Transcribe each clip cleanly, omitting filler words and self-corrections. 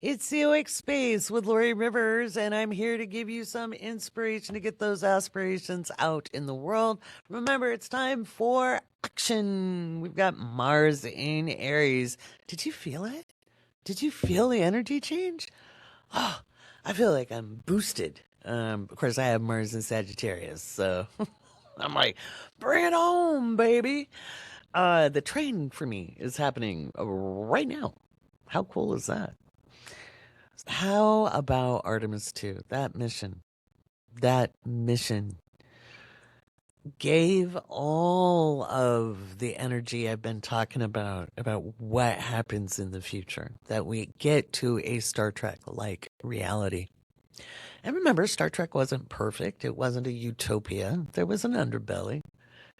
It's the Awake Space with Laurie Rivers, and I'm here to give you some inspiration to get those aspirations out in the world. Remember, it's time for action. We've got Mars in Aries. Did you feel it? Did you feel the energy change? Oh, I feel like I'm boosted. Of course, I have Mars in Sagittarius, so I'm like, bring it home, baby. The train for me is happening right now. How cool is that? How about Artemis 2? That mission gave all of the energy I've been talking about what happens in the future, that we get to a Star Trek like reality. And remember, Star Trek wasn't perfect, it wasn't a utopia, there was an underbelly.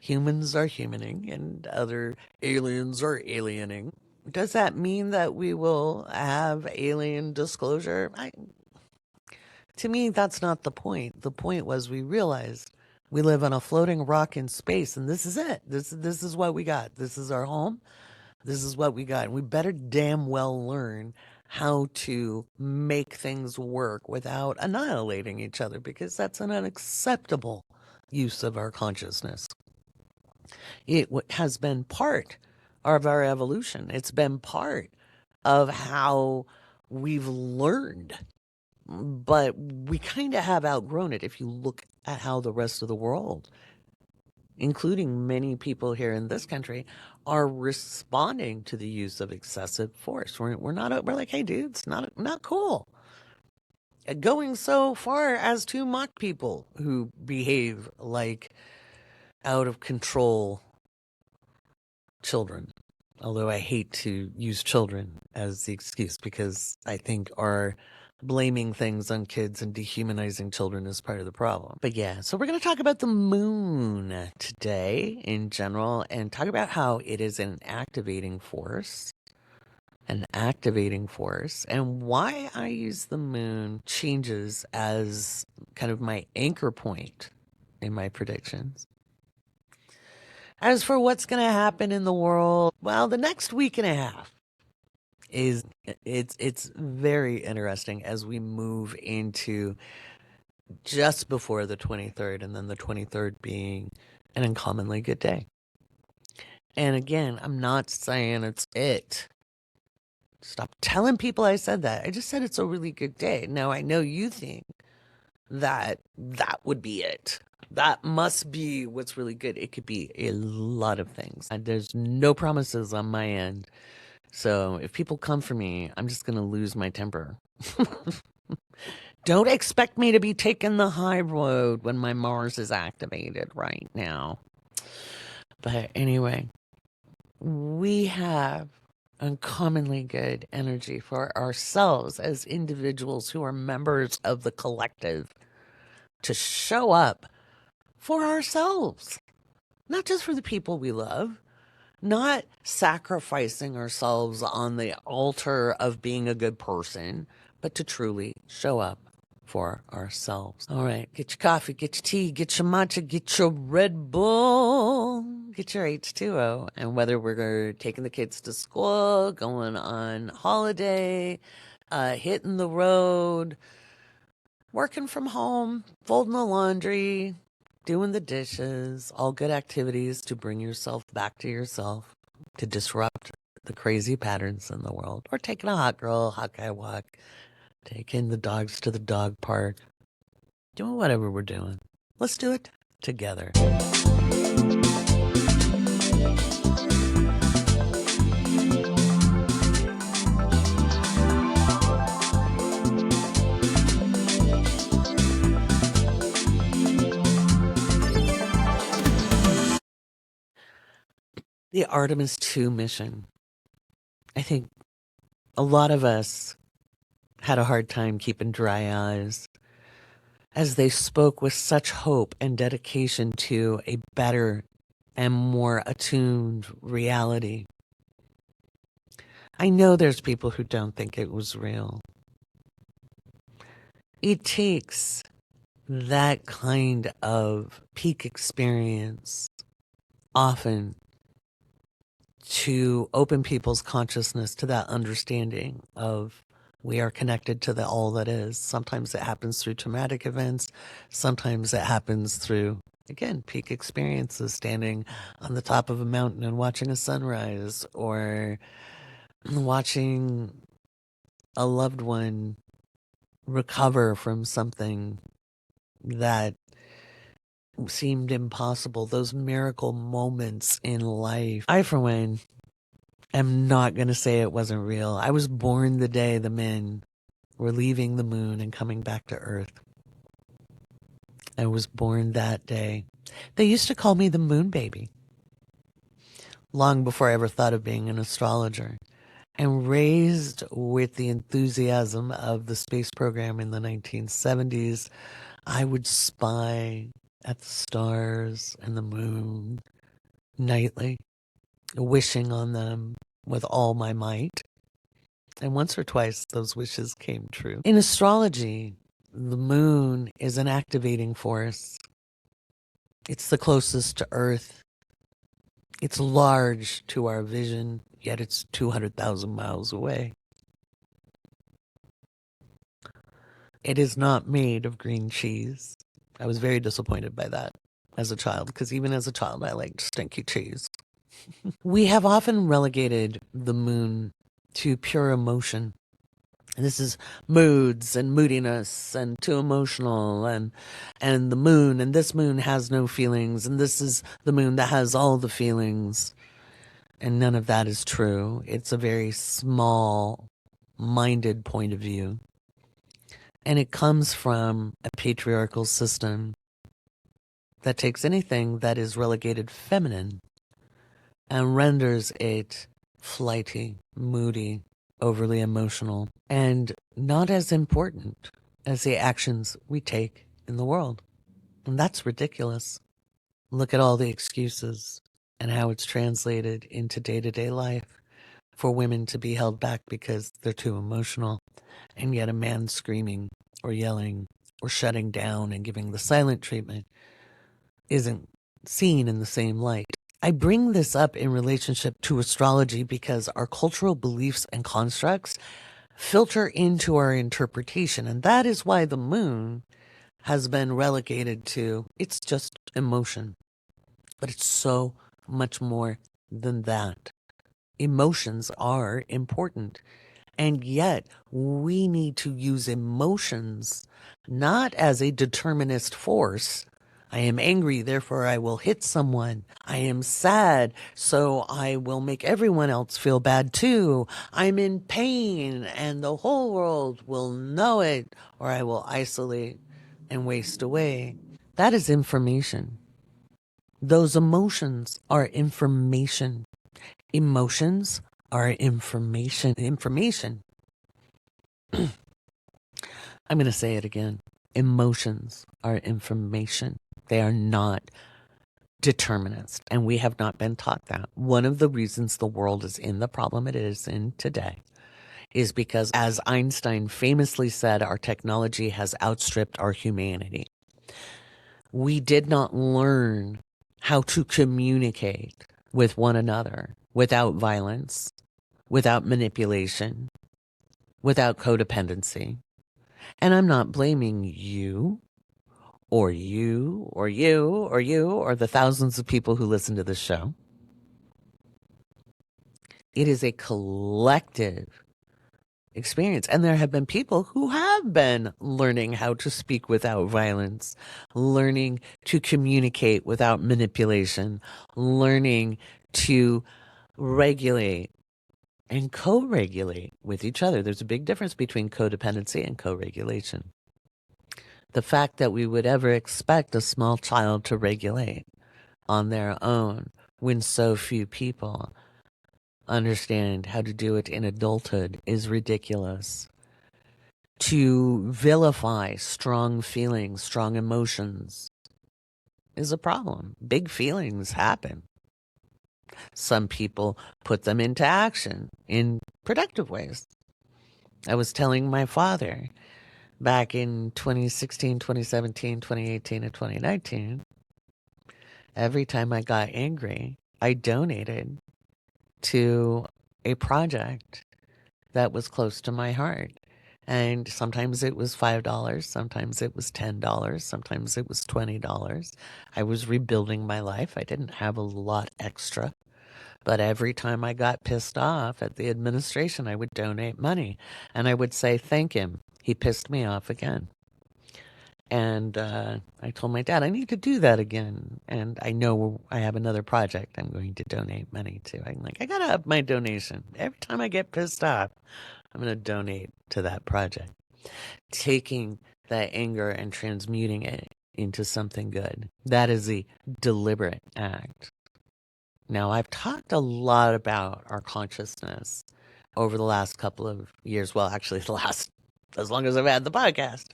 Humans are humaning and other aliens are aliening. Does that mean that we will have alien disclosure? To me, that's not the point. The point was we realized we live on a floating rock in space, and this is it. This is what we got. This is our home. This is what we got. And we better damn well learn how to make things work without annihilating each other, because that's an unacceptable use of our consciousness. It has been part of our evolution. It's been part of how we've learned, but we kind of have outgrown it if you look at how the rest of the world, including many people here in this country, are responding to the use of excessive force. We're like, hey, dude, it's not cool. Going so far as to mock people who behave like out of control children. Although I hate to use children as the excuse, because I think our blaming things on kids and dehumanizing children is part of the problem. But yeah, so we're going to talk about the moon today in general and talk about how it is an activating force, and why I use the moon changes as kind of my anchor point in my predictions. As for what's going to happen in the world, well, the next week and a half is it's very interesting as we move into just before the 23rd, and then the 23rd being an uncommonly good day. And again, I'm not saying it's it. Stop telling people I said that. I just said it's a really good day. Now, I know you think that that would be it. That must be what's really good. It could be a lot of things. And there's no promises on my end. So if people come for me, I'm just going to lose my temper. Don't expect me to be taking the high road when my Mars is activated right now. But anyway, we have uncommonly good energy for ourselves as individuals who are members of the collective to show up for ourselves, not just for the people we love, not sacrificing ourselves on the altar of being a good person, but to truly show up for ourselves. All right, get your coffee, get your tea, get your matcha, get your Red Bull, get your H2O. And whether we're taking the kids to school, going on holiday, hitting the road, working from home, folding the laundry, doing the dishes, all good activities to bring yourself back to yourself, to disrupt the crazy patterns in the world, or taking a hot girl, hot guy walk, taking the dogs to the dog park, doing whatever we're doing. Let's do it together. The Artemis 2 mission. I think a lot of us had a hard time keeping dry eyes as they spoke with such hope and dedication to a better and more attuned reality. I know there's people who don't think it was real. It takes that kind of peak experience often to open people's consciousness to that understanding of We are connected to the all that is. Sometimes it happens through traumatic events. Sometimes it happens through, again, peak experiences, standing on the top of a mountain and watching a sunrise, or watching a loved one recover from something that seemed impossible. Those miracle moments in life. I, for one, am not going to say it wasn't real. I was born the day the men were leaving the moon and coming back to Earth. I was born that day. They used to call me the moon baby, long before I ever thought of being an astrologer. And raised with the enthusiasm of the space program in the 1970s, I would spy at the stars and the moon nightly, wishing on them with all my might. And once or twice, those wishes came true. In astrology, the moon is an activating force. It's the closest to Earth. It's large to our vision, yet it's 200,000 miles away. It is not made of green cheese. I was very disappointed by that as a child, because even as a child, I liked stinky cheese. We have often relegated the moon to pure emotion. And this is moods and moodiness and too emotional, and the moon, and this moon has no feelings, and this is the moon that has all the feelings. And none of that is true. It's a very small minded point of view. And it comes from a patriarchal system that takes anything that is relegated feminine and renders it flighty, moody, overly emotional, and not as important as the actions we take in the world. And that's ridiculous. Look at all the excuses and how it's translated into day-to-day life for women to be held back because they're too emotional, and yet a man screaming or yelling or shutting down and giving the silent treatment isn't seen in the same light. I bring this up in relationship to astrology because our cultural beliefs and constructs filter into our interpretation, and that is why the moon has been relegated to, it's just emotion. But it's so much more than that. Emotions are important. And yet, we need to use emotions not as a determinist force. I am angry, therefore I will hit someone. I am sad, so I will make everyone else feel bad too. I'm in pain, and the whole world will know it, or I will isolate and waste away. That is information. Those emotions are information. Emotions are information. Information. I'm going to say it again. Emotions are information. They are not determinist. And we have not been taught that. One of the reasons the world is in the problem it is in today is because, as Einstein famously said, our technology has outstripped our humanity. We did not learn how to communicate with one another without violence, without manipulation, without codependency. And I'm not blaming you or you or you or you or the thousands of people who listen to this show. It is a collective experience. And there have been people who have been learning how to speak without violence, learning to communicate without manipulation, learning to regulate and co-regulate with each other. There's a big difference between codependency and co-regulation. The fact that we would ever expect a small child to regulate on their own when so few people understand how to do it in adulthood is ridiculous. To vilify strong feelings, strong emotions is a problem. Big feelings happen. Some people put them into action in productive ways. I was telling my father back in 2016, 2017, 2018, and 2019, every time I got angry, I donated to a project that was close to my heart. And sometimes it was $5, sometimes it was $10, sometimes it was $20. I was rebuilding my life. I didn't have a lot extra. But every time I got pissed off at the administration, I would donate money. And I would say, thank him. He pissed me off again. And I told my dad, I need to do that again. And I know I have another project I'm going to donate money to. I'm like, I got to up my donation. Every time I get pissed off, I'm going to donate to that project. Taking that anger and transmuting it into something good. That is a deliberate act. Now, I've talked a lot about our consciousness over the last couple of years. Well, actually, as long as I've had the podcast.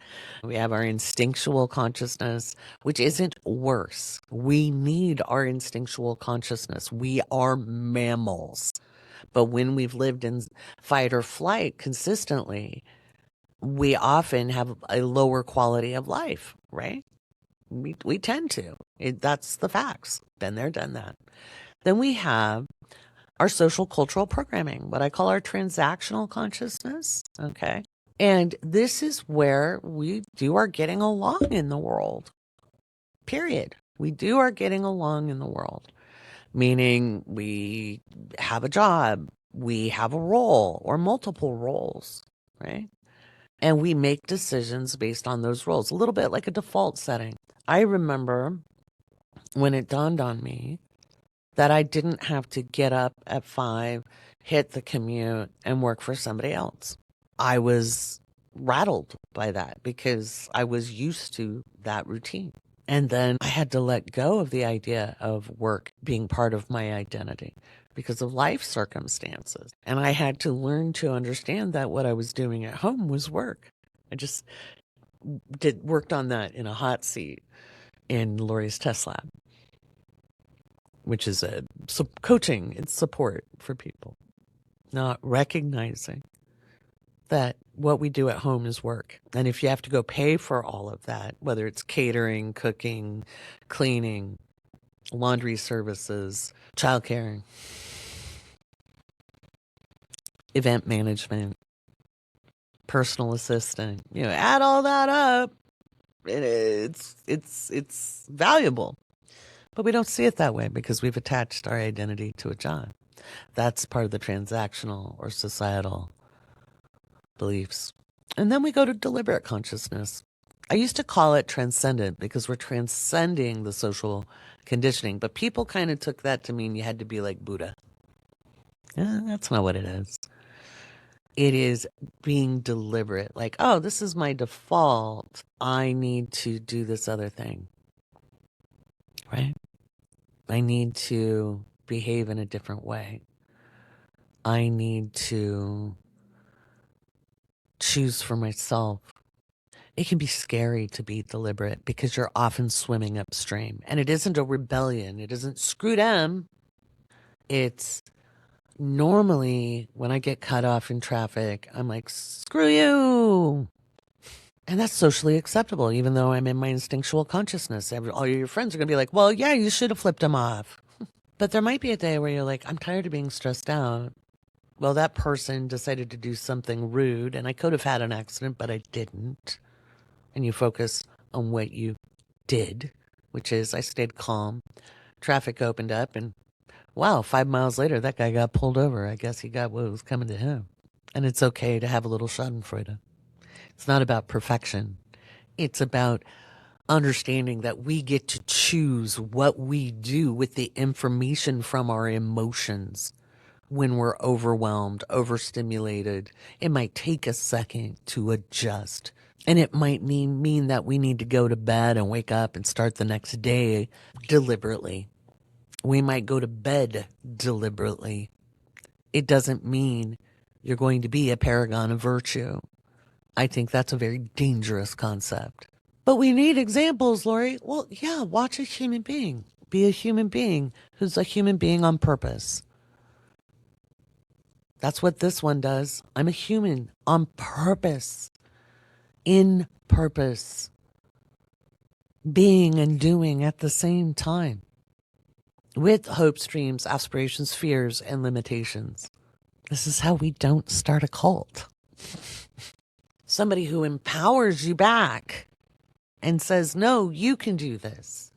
We have our instinctual consciousness, which isn't worse. We need our instinctual consciousness. We are mammals. But when we've lived in fight or flight consistently, we often have a lower quality of life, right? We tend to. That's the facts. Been there, done that. Then we have our social cultural programming, what I call our transactional consciousness. Okay. And this is where we do our getting along in the world. Period. We do our getting along in the world, meaning we have a job, we have a role or multiple roles, right? And we make decisions based on those roles, a little bit like a default setting. I remember when it dawned on me that I didn't have to get up at 5, hit the commute, and work for somebody else. I was rattled by that because I was used to that routine. And then I had to let go of the idea of work being part of my identity because of life circumstances. And I had to learn to understand that what I was doing at home was work. I just worked on that in a hot seat in Laurie's test lab, which is a coaching and support for people, not recognizing that what we do at home is work. And if you have to go pay for all of that, whether it's catering, cooking, cleaning, laundry services, childcare, event management, personal assistant, add all that up, it's valuable. But we don't see it that way because we've attached our identity to a job. That's part of the transactional or societal beliefs. And then we go to deliberate consciousness. I used to call it transcendent because we're transcending the social conditioning, but people kind of took that to mean you had to be like Buddha. That's not what it is. It is being deliberate, like, oh, this is my default. I need to do this other thing, right? I need to behave in a different way. I need to choose for myself. It can be scary to be deliberate because you're often swimming upstream. And it isn't a rebellion. It isn't screw them. It's normally when I get cut off in traffic, I'm like, screw you. And that's socially acceptable, even though I'm in my instinctual consciousness. All your friends are going to be like, well, yeah, you should have flipped him off. But there might be a day where you're like, I'm tired of being stressed out. Well, that person decided to do something rude, and I could have had an accident, but I didn't. And you focus on what you did, which is I stayed calm. Traffic opened up, and wow, 5 miles later, that guy got pulled over. I guess he got what was coming to him. And it's okay to have a little schadenfreude. It's not about perfection. It's about understanding that we get to choose what we do with the information from our emotions when we're overwhelmed, overstimulated. It might take a second to adjust. And it might mean that we need to go to bed and wake up and start the next day deliberately. We might go to bed deliberately. It doesn't mean you're going to be a paragon of virtue. I think that's a very dangerous concept. But we need examples, Laurie. Well, yeah, watch a human being. Be a human being who's a human being on purpose. That's what this one does. I'm a human on purpose. In purpose. Being and doing at the same time. With hopes, dreams, aspirations, fears, and limitations. This is how we don't start a cult. somebody who empowers you back and says, no, you can do this.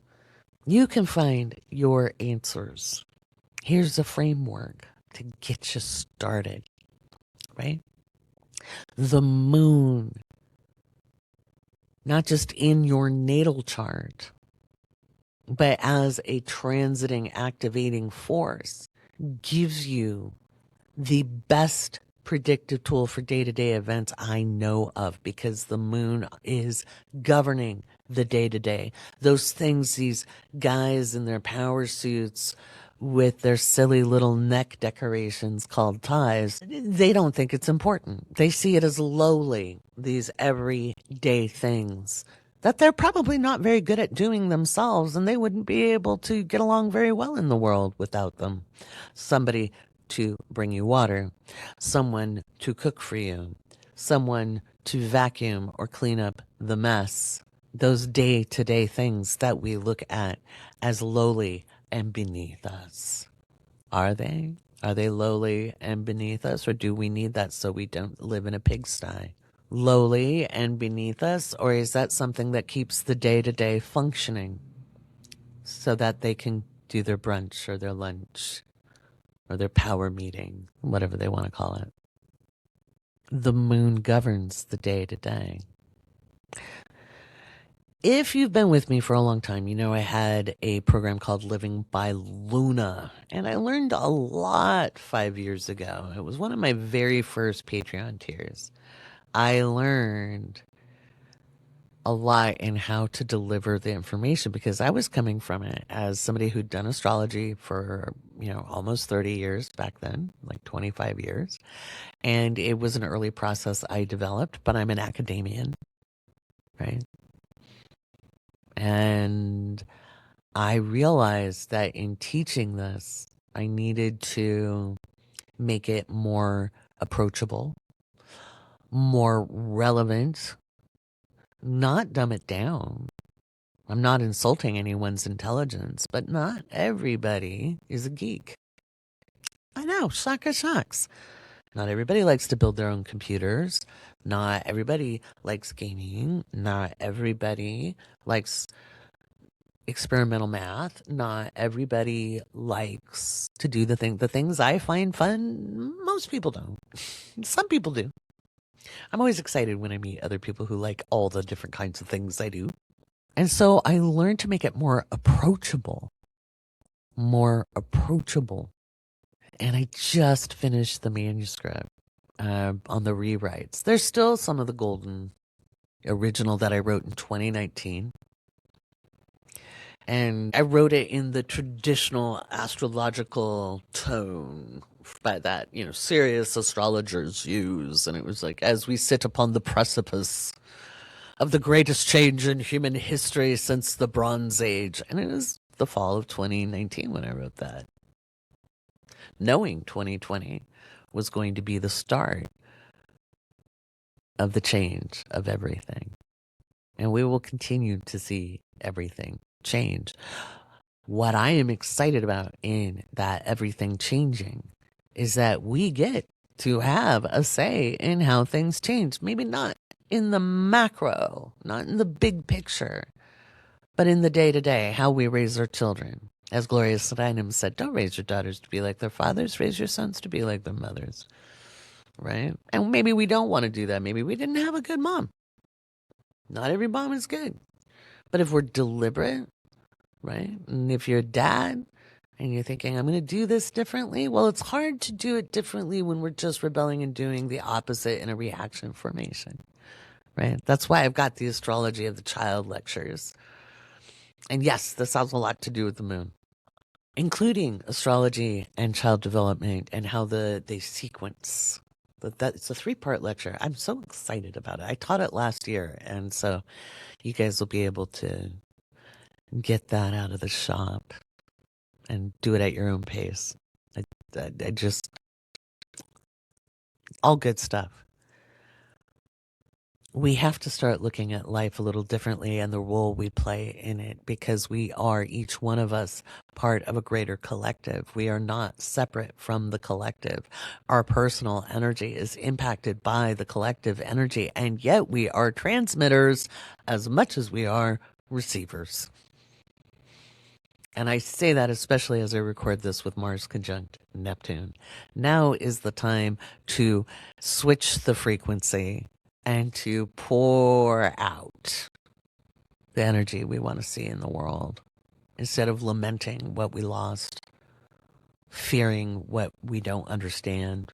You can find your answers. Here's a framework to get you started, right? The moon, not just in your natal chart, but as a transiting, activating force, gives you the best predictive tool for day-to-day events I know of, because the moon is governing the day-to-day. Those things these guys in their power suits with their silly little neck decorations called ties, they don't think it's important. They see it as lowly, these everyday things that they're probably not very good at doing themselves, and they wouldn't be able to get along very well in the world without them. Somebody to bring you water, someone to cook for you, someone to vacuum or clean up the mess. Those day-to-day things that we look at as lowly and beneath us. Are they? Are they lowly and beneath us, or do we need that so we don't live in a pigsty? Lowly and beneath us, or is that something that keeps the day-to-day functioning so that they can do their brunch or their lunch or their power meeting, whatever they want to call it? The moon governs the day-to-day. If you've been with me for a long time, you know I had a program called Living by Luna, and I learned a lot 5 years ago. It was one of my very first Patreon tiers. I learned a lot in how to deliver the information, because I was coming from it as somebody who'd done astrology for, almost 30 years back then, like 25 years. And it was an early process I developed, but I'm an academician, right? And I realized that in teaching this, I needed to make it more approachable, more relevant, not dumb it down. I'm not insulting anyone's intelligence, but not everybody is a geek. I know, shocks. Not everybody likes to build their own computers. Not everybody likes gaming. Not everybody likes experimental math. Not everybody likes to do the things I find fun. Most people don't. Some people do. I'm always excited when I meet other people who like all the different kinds of things I do. And so I learned to make it more approachable. More approachable. And I just finished the manuscript on the rewrites. There's still some of the golden original that I wrote in 2019. And I wrote it in the traditional astrological tone that, serious astrologers use. And it was like, as we sit upon the precipice of the greatest change in human history since the Bronze Age. And it was the fall of 2019 when I wrote that, knowing 2020 was going to be the start of the change of everything. And we will continue to see everything change. What I am excited about in that everything changing is that we get to have a say in how things change. Maybe not in the macro, not in the big picture, but in the day-to-day, how we raise our children. As Gloria Steinem said, don't raise your daughters to be like their fathers, raise your sons to be like their mothers, right? And maybe we don't want to do that. Maybe we didn't have a good mom. Not every mom is good. But if we're deliberate, right? And if you're a dad and you're thinking, I'm going to do this differently, well, it's hard to do it differently when we're just rebelling and doing the opposite in a reaction formation, right? That's why I've got the astrology of the child lectures. And yes, this has a lot to do with the moon, including astrology and child development and how they sequence. It's a 3-part lecture. I'm so excited about it. I taught it last year, and so you guys will be able to get that out of the shop and do it at your own pace. I just, all good stuff. We have to start looking at life a little differently and the role we play in it, because we are, each one of us, part of a greater collective. We are not separate from the collective. Our personal energy is impacted by the collective energy, and yet we are transmitters as much as we are receivers. And I say that especially as I record this with Mars conjunct Neptune. Now is the time to switch the frequency and to pour out the energy we want to see in the world, instead of lamenting what we lost, fearing what we don't understand.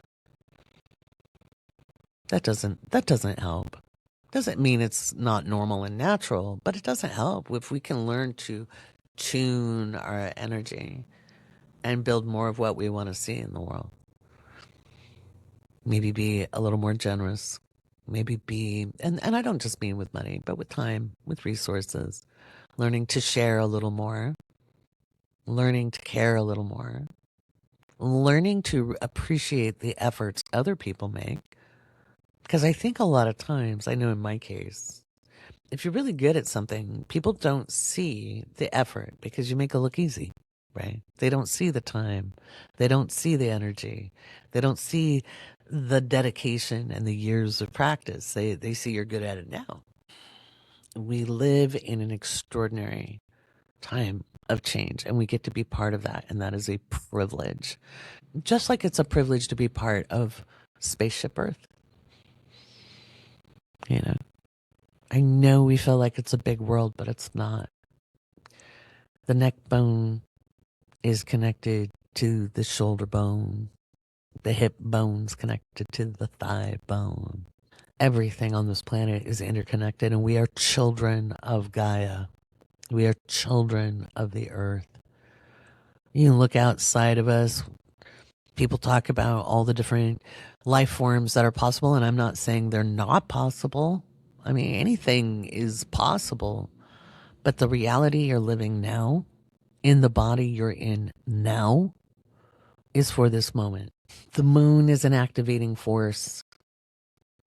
That doesn't help. Doesn't mean it's not normal and natural, but it doesn't help. If we can learn to tune our energy and build more of what we want to see in the world. Maybe be a little more generous. Maybe be, and I don't just mean with money, but with time, with resources. Learning to share a little more. Learning to care a little more. Learning to appreciate the efforts other people make. Because I think a lot of times, I know in my case, if you're really good at something, people don't see the effort because you make it look easy, right? They don't see the time. They don't see the energy. They don't see the dedication and the years of practice. They see you're good at it now. We live in an extraordinary time of change, and we get to be part of that, and that is a privilege. Just like it's a privilege to be part of Spaceship Earth. You know, I know we feel like it's a big world, but it's not. The neck bone is connected to the shoulder bone. The hip bone's connected to the thigh bone. Everything on this planet is interconnected, and we are children of Gaia. We are children of the earth. You can look outside of us. People talk about all the different life forms that are possible, and I'm not saying they're not possible. I mean, anything is possible. But the reality you're living now, in the body you're in now, is for this moment. The moon is an activating force,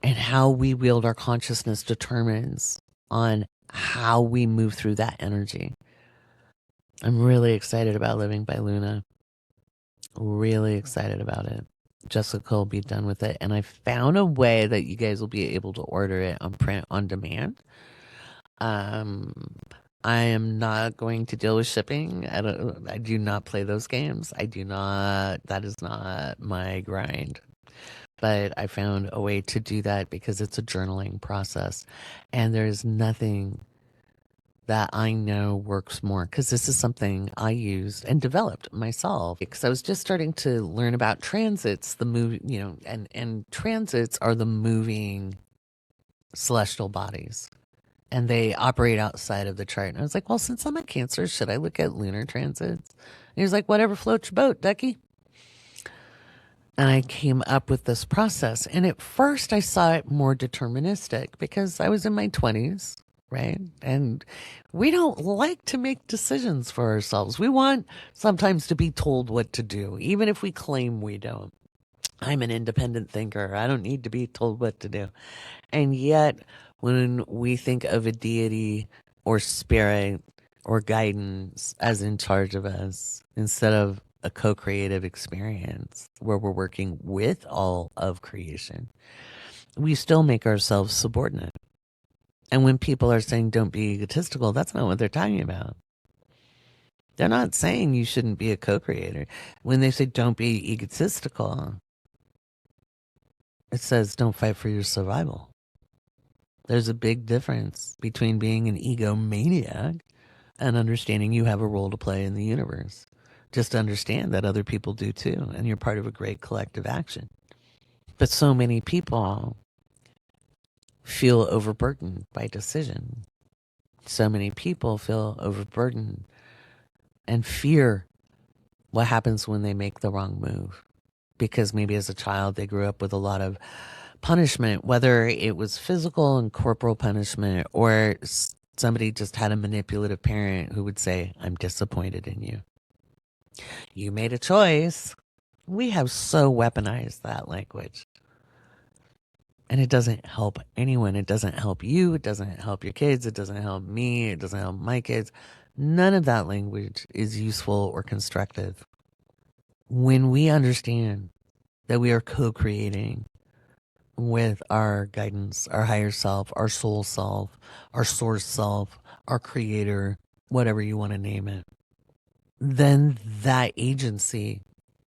and how we wield our consciousness determines on how we move through that energy. I'm really excited about living by Luna. Really excited about it. Jessica will be done with it, and I found a way that you guys will be able to order it on print on demand. I am not going to deal with shipping. I do not play those games. I do not. That is not my grind. But I found a way to do that because it's a journaling process, and there's nothing that I know works more, because this is something I used and developed myself, because I was just starting to learn about transits, the move, and transits are the moving celestial bodies, and they operate outside of the chart. And I was like, well, since I'm a Cancer, should I look at lunar transits? And he was like, whatever floats your boat, Ducky. And I came up with this process. And at first I saw it more deterministic because I was in my 20s, right? And we don't like to make decisions for ourselves. We want sometimes to be told what to do, even if we claim we don't. I'm an independent thinker. I don't need to be told what to do. And yet, when we think of a deity or spirit or guidance as in charge of us, instead of a co-creative experience where we're working with all of creation, we still make ourselves subordinate. And when people are saying don't be egotistical, that's not what they're talking about. They're not saying you shouldn't be a co-creator. When they say don't be egotistical, it says don't fight for your survival. There's a big difference between being an egomaniac and understanding you have a role to play in the universe. Just understand that other people do too, and you're part of a great collective action. But so many people feel overburdened by decision. So many people feel overburdened and fear what happens when they make the wrong move. Because maybe as a child they grew up with a lot of punishment, whether it was physical and corporal punishment, or somebody just had a manipulative parent who would say, I'm disappointed in you. You made a choice. We have so weaponized that language. And it doesn't help anyone. It doesn't help you. It doesn't help your kids. It doesn't help me. It doesn't help my kids. None of that language is useful or constructive. When we understand that we are co-creating with our guidance, our higher self, our soul self, our source self, our creator, whatever you want to name it, then that agency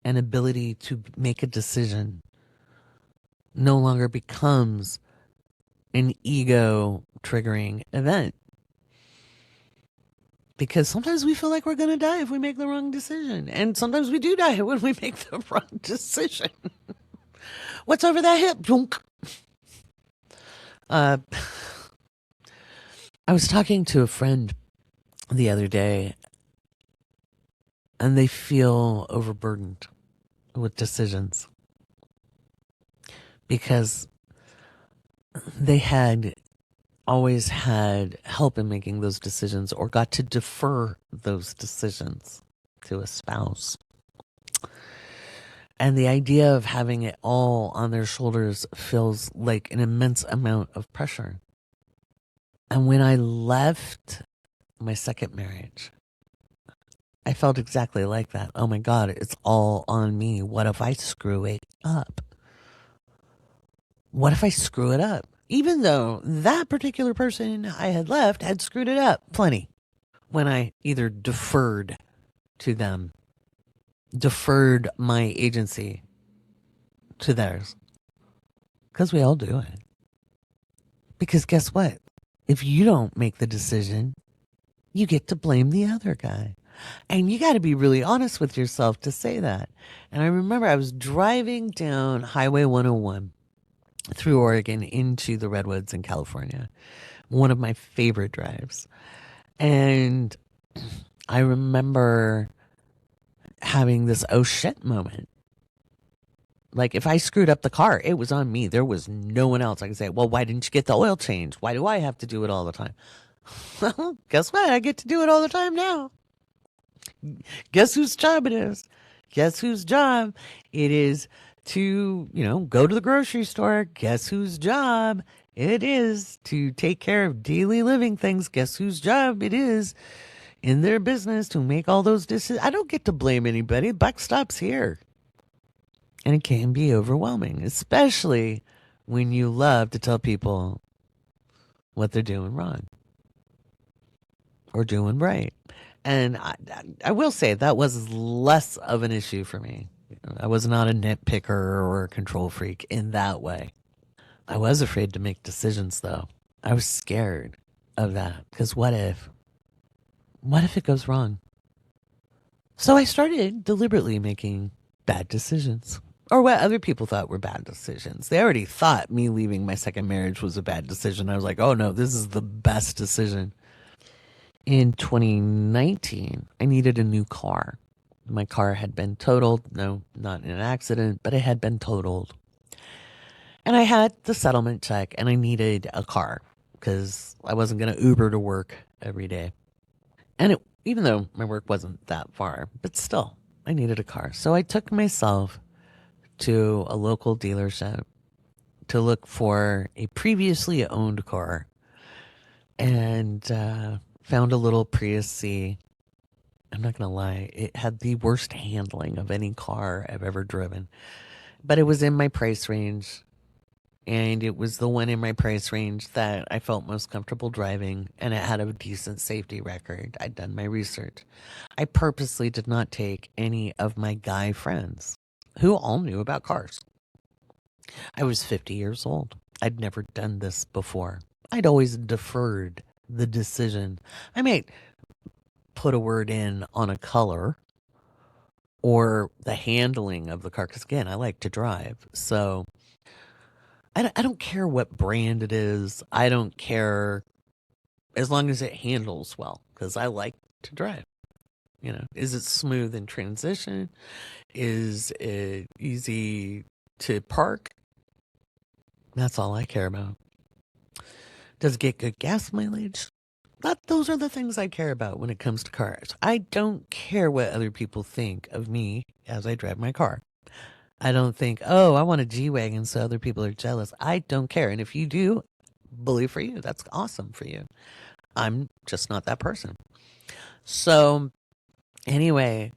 and ability to make a decision no longer becomes an ego triggering event. Because sometimes we feel like we're going to die if we make the wrong decision. And sometimes we do die when we make the wrong decision. What's over that hip? I was talking to a friend the other day, and they feel overburdened with decisions because they had always had help in making those decisions or got to defer those decisions to a spouse. And the idea of having it all on their shoulders feels like an immense amount of pressure. And when I left my second marriage, I felt exactly like that. Oh my God, it's all on me. What if I screw it up? What if I screw it up? Even though that particular person I had left had screwed it up plenty when I either deferred to them, deferred my agency to theirs. Because we all do it. Because guess what? If you don't make the decision, you get to blame the other guy. And you got to be really honest with yourself to say that. And I remember I was driving down Highway 101 through Oregon into the Redwoods in California. One of my favorite drives. And I remember having this oh shit moment. Like if I screwed up the car, it was on me. There was no one else. I could say, well, why didn't you get the oil change? Why do I have to do it all the time? Well, guess what? I get to do it all the time now. Guess whose job it is? Guess whose job it is to, go to the grocery store? Guess whose job it is to take care of daily living things? Guess whose job it is in their business to make all those decisions? I don't get to blame anybody. The buck stops here. And it can be overwhelming, especially when you love to tell people what they're doing wrong or doing right. And I will say that was less of an issue for me. I was not a nitpicker or a control freak in that way. I was afraid to make decisions, though. I was scared of that because what if it goes wrong? So I started deliberately making bad decisions. Or what other people thought were bad decisions. They already thought me leaving my second marriage was a bad decision. I was like, oh no, this is the best decision. In 2019, I needed a new car. My car had been totaled. No, not in an accident, but it had been totaled. And I had the settlement check and I needed a car because I wasn't going to Uber to work every day. And even though my work wasn't that far, but still, I needed a car. So I took myself to a local dealership to look for a previously owned car and found a little Prius C. I'm not going to lie, it had the worst handling of any car I've ever driven. But it was in my price range. And it was the one in my price range that I felt most comfortable driving. And it had a decent safety record. I'd done my research. I purposely did not take any of my guy friends who all knew about cars. I was 50 years old. I'd never done this before. I'd always deferred the decision. I might put a word in on a color or the handling of the car. Because again, I like to drive. So I don't care what brand it is. I don't care as long as it handles well. Because I like to drive. Is it smooth in transition? Is it easy to park? That's all I care about. Does it get good gas mileage? Those are the things I care about when it comes to cars. I don't care what other people think of me as I drive my car. I don't think, oh, I want a G-Wagon so other people are jealous. I don't care. And if you do, bully for you. That's awesome for you. I'm just not that person. So anyway,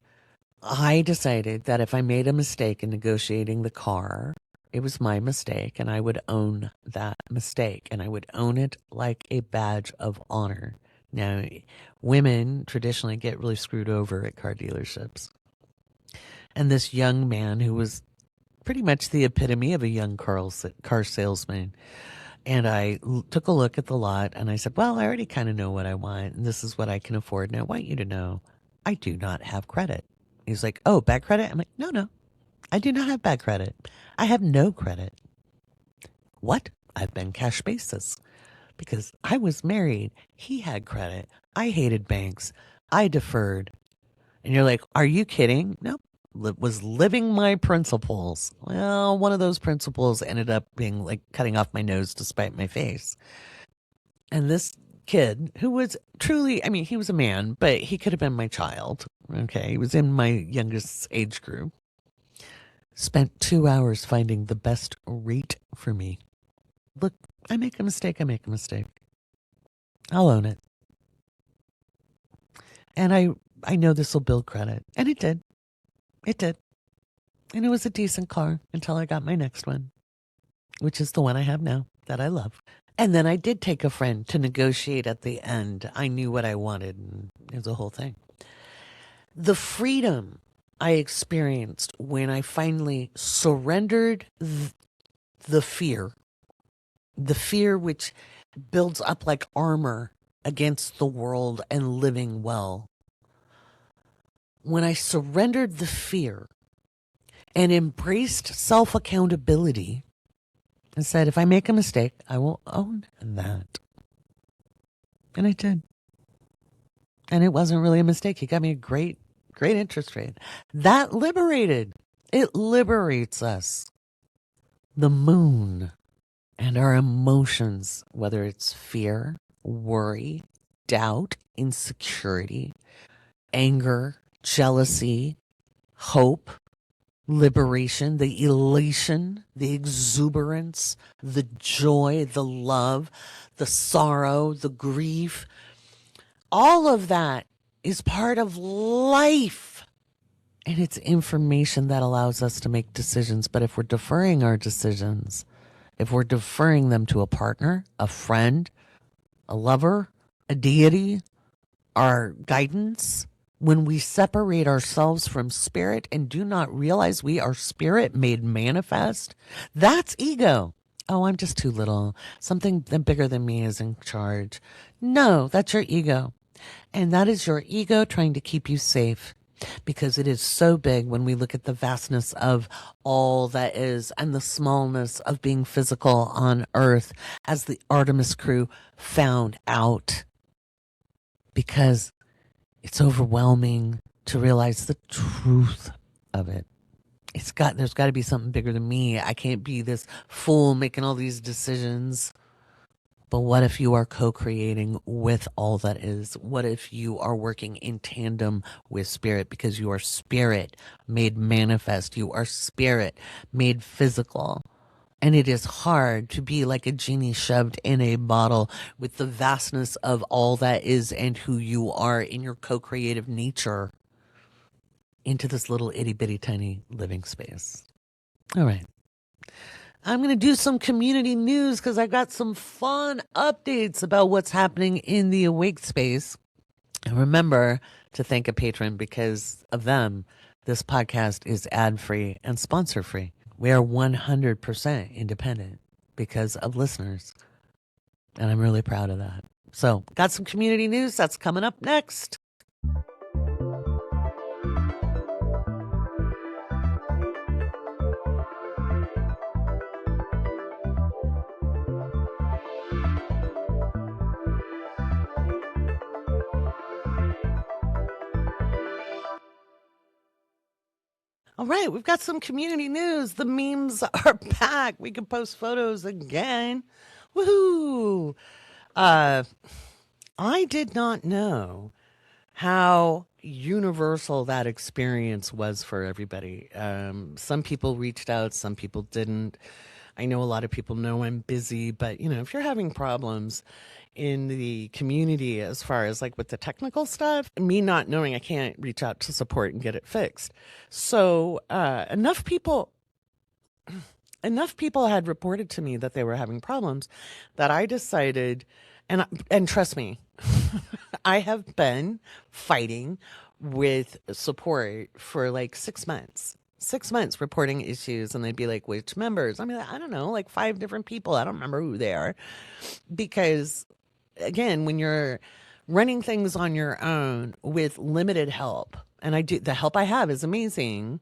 I decided that if I made a mistake in negotiating the car, it was my mistake and I would own that mistake and I would own it like a badge of honor. Now, women traditionally get really screwed over at car dealerships. And this young man who was pretty much the epitome of a young car salesman. And I took a look at the lot and I said, well, I already kind of know what I want. And this is what I can afford. And I want you to know I do not have credit. He's like, oh, bad credit? I'm like, no, I do not have bad credit. I have no credit. What? I've been cash basis because I was married. He had credit. I hated banks. I deferred. And you're like, are you kidding? No, was living my principles. Well, one of those principles ended up being like cutting off my nose to spite my face. And this kid, who was truly, I mean, he was a man, but he could have been my child. Okay. He was in my youngest age group. Spent 2 hours finding the best rate for me. Look, I make a mistake. I'll own it. And I know this will build credit. And it did. It did. And it was a decent car until I got my next one, which is the one I have now that I love. And then I did take a friend to negotiate at the end. I knew what I wanted, and it was a whole thing. The freedom I experienced when I finally surrendered the fear which builds up like armor against the world and living well. When I surrendered the fear and embraced self-accountability and said, if I make a mistake, I will own that. And I did. And it wasn't really a mistake. He got me a great interest rate. That liberated. It liberates us. The moon and our emotions, whether it's fear, worry, doubt, insecurity, anger, jealousy, hope, liberation, the elation, the exuberance, the joy, the love, the sorrow, the grief. All of that is part of life. And it's information that allows us to make decisions. But if we're deferring our decisions, if we're deferring them to a partner, a friend, a lover, a deity, our guidance, when we separate ourselves from spirit and do not realize we are spirit made manifest, that's ego. Oh, I'm just too little. Something bigger than me is in charge. No, that's your ego. And that is your ego trying to keep you safe, because it is so big when we look at the vastness of all that is and the smallness of being physical on Earth, as the Artemis crew found out. Because it's overwhelming to realize the truth of it. There's got to be something bigger than me. I can't be this fool making all these decisions. But what if you are co-creating with all that is? What if you are working in tandem with spirit, because you are spirit made manifest. You are spirit made physical. And it is hard to be like a genie shoved in a bottle with the vastness of all that is and who you are in your co-creative nature into this little itty bitty tiny living space. All right. I'm going to do some community news because I got some fun updates about what's happening in the awake space. And remember to thank a patron. Because of them, this podcast is ad-free and sponsor-free. We are 100% independent because of listeners. And I'm really proud of that. So, got some community news that's coming up next. All right, we've got some community news. The memes are back. We can post photos again. Woohoo! I did not know how universal that experience was for everybody. Some people reached out, some people didn't. I know a lot of people know I'm busy, but if you're having problems in the community as far as like with the technical stuff, me not knowing, I can't reach out to support and get it fixed. So enough people had reported to me that they were having problems that I decided, and trust me, I have been fighting with support for like 6 months. 6 months reporting issues, and they'd be like, which members? I mean, I don't know, like five different people. I don't remember who they are. Because again, when you're running things on your own with limited help, and the help I have is amazing.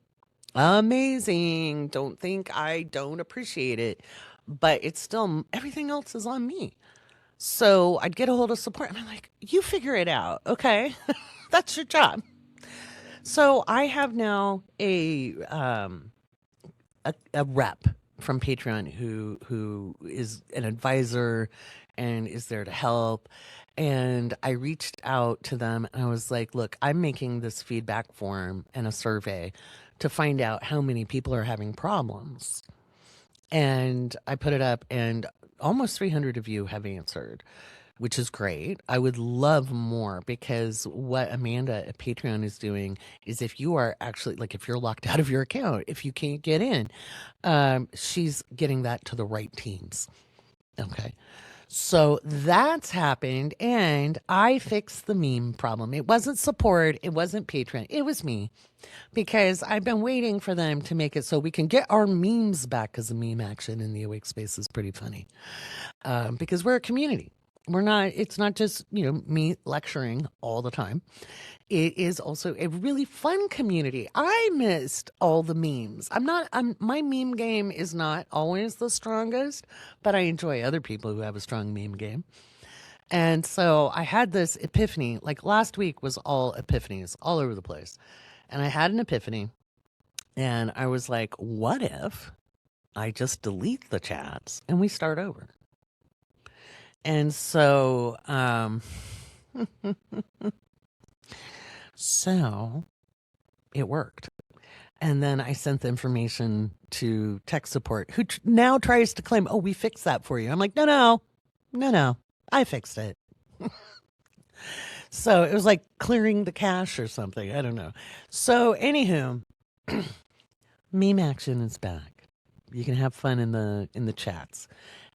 Amazing. Don't think I don't appreciate it, but it's still everything else is on me. So I'd get a hold of support and I'm like, you figure it out. Okay. That's your job. So I have now a rep from Patreon who is an advisor and is there to help. And I reached out to them and I was like, look, I'm making this feedback form and a survey to find out how many people are having problems. And I put it up, and almost 300 of you have answered, which is great. I would love more, because what Amanda at Patreon is doing is, if you are actually, like, if you're locked out of your account, if you can't get in, she's getting that to the right teams. Okay. So that's happened, and I fixed the meme problem. It wasn't support, it wasn't Patreon, it was me, because I've been waiting for them to make it so we can get our memes back, because the meme action in the awake space is pretty funny. Because we're a community. It's not just, me lecturing all the time. It is also a really fun community. I missed all the memes. My meme game is not always the strongest, but I enjoy other people who have a strong meme game. And so I had this epiphany, like last week was all epiphanies all over the place. And I had an epiphany, and I was like, what if I just delete the chats and we start over? And so, so it worked. And then I sent the information to tech support, who now tries to claim, oh, we fixed that for you. I'm like, no, I fixed it. So it was like clearing the cache or something. I don't know. So, anywho, meme action is back. You can have fun in the chats.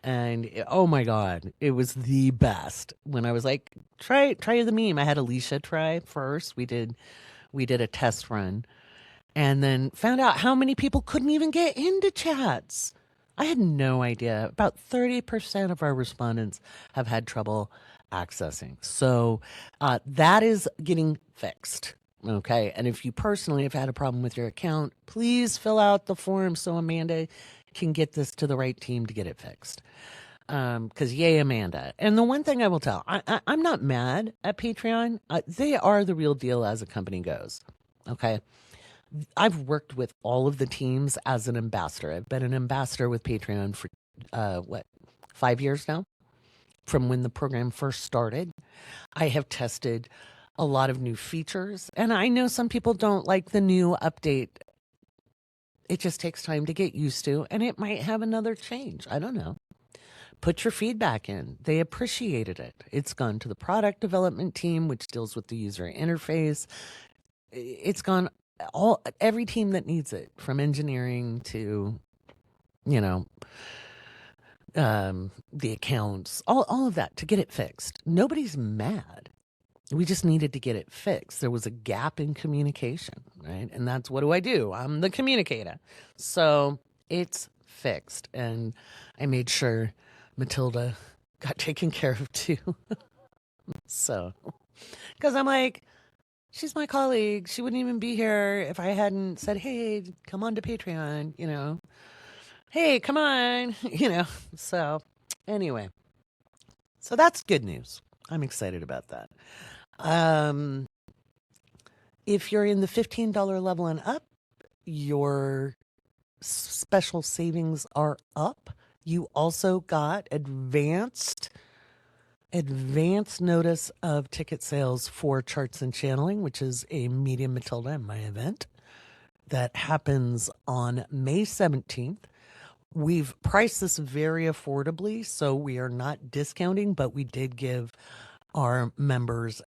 And oh my god, it was the best when I was like, try the meme. I had Alicia try first. We did a test run, and then found out how many people couldn't even get into chats. I had no idea. About 30% of our respondents have had trouble accessing. So that is getting fixed. Okay. And if you personally have had a problem with your account, please fill out the form so Amanda can get this to the right team to get it fixed. Because yay, Amanda. And the one thing I will tell, I'm not mad at Patreon. They are the real deal as a company goes. Okay. I've worked with all of the teams as an ambassador. I've been an ambassador with Patreon for 5 years now, from when the program first started. I have tested a lot of new features, and I know some people don't like the new update. It just takes time to get used to, and it might have another change. I don't know. Put your feedback in. They appreciated it. It's gone to the product development team, which deals with the user interface. It's gone every team that needs it, from engineering to, the accounts, all of that, to get it fixed. Nobody's mad. We just needed to get it fixed. There was a gap in communication, right? And that's, what do? I'm the communicator. So it's fixed. And I made sure Matilda got taken care of too. So, because I'm like, she's my colleague. She wouldn't even be here if I hadn't said, hey, come on to Patreon, Hey, come on, So, anyway. So that's good news. I'm excited about that. If you're in the $15 level and up, your special savings are up. You also got advanced advance notice of ticket sales for Charts and Channeling, which is a Medium Matilda in my event that happens on May 17th. We've priced this very affordably, so we are not discounting, but we did give our members,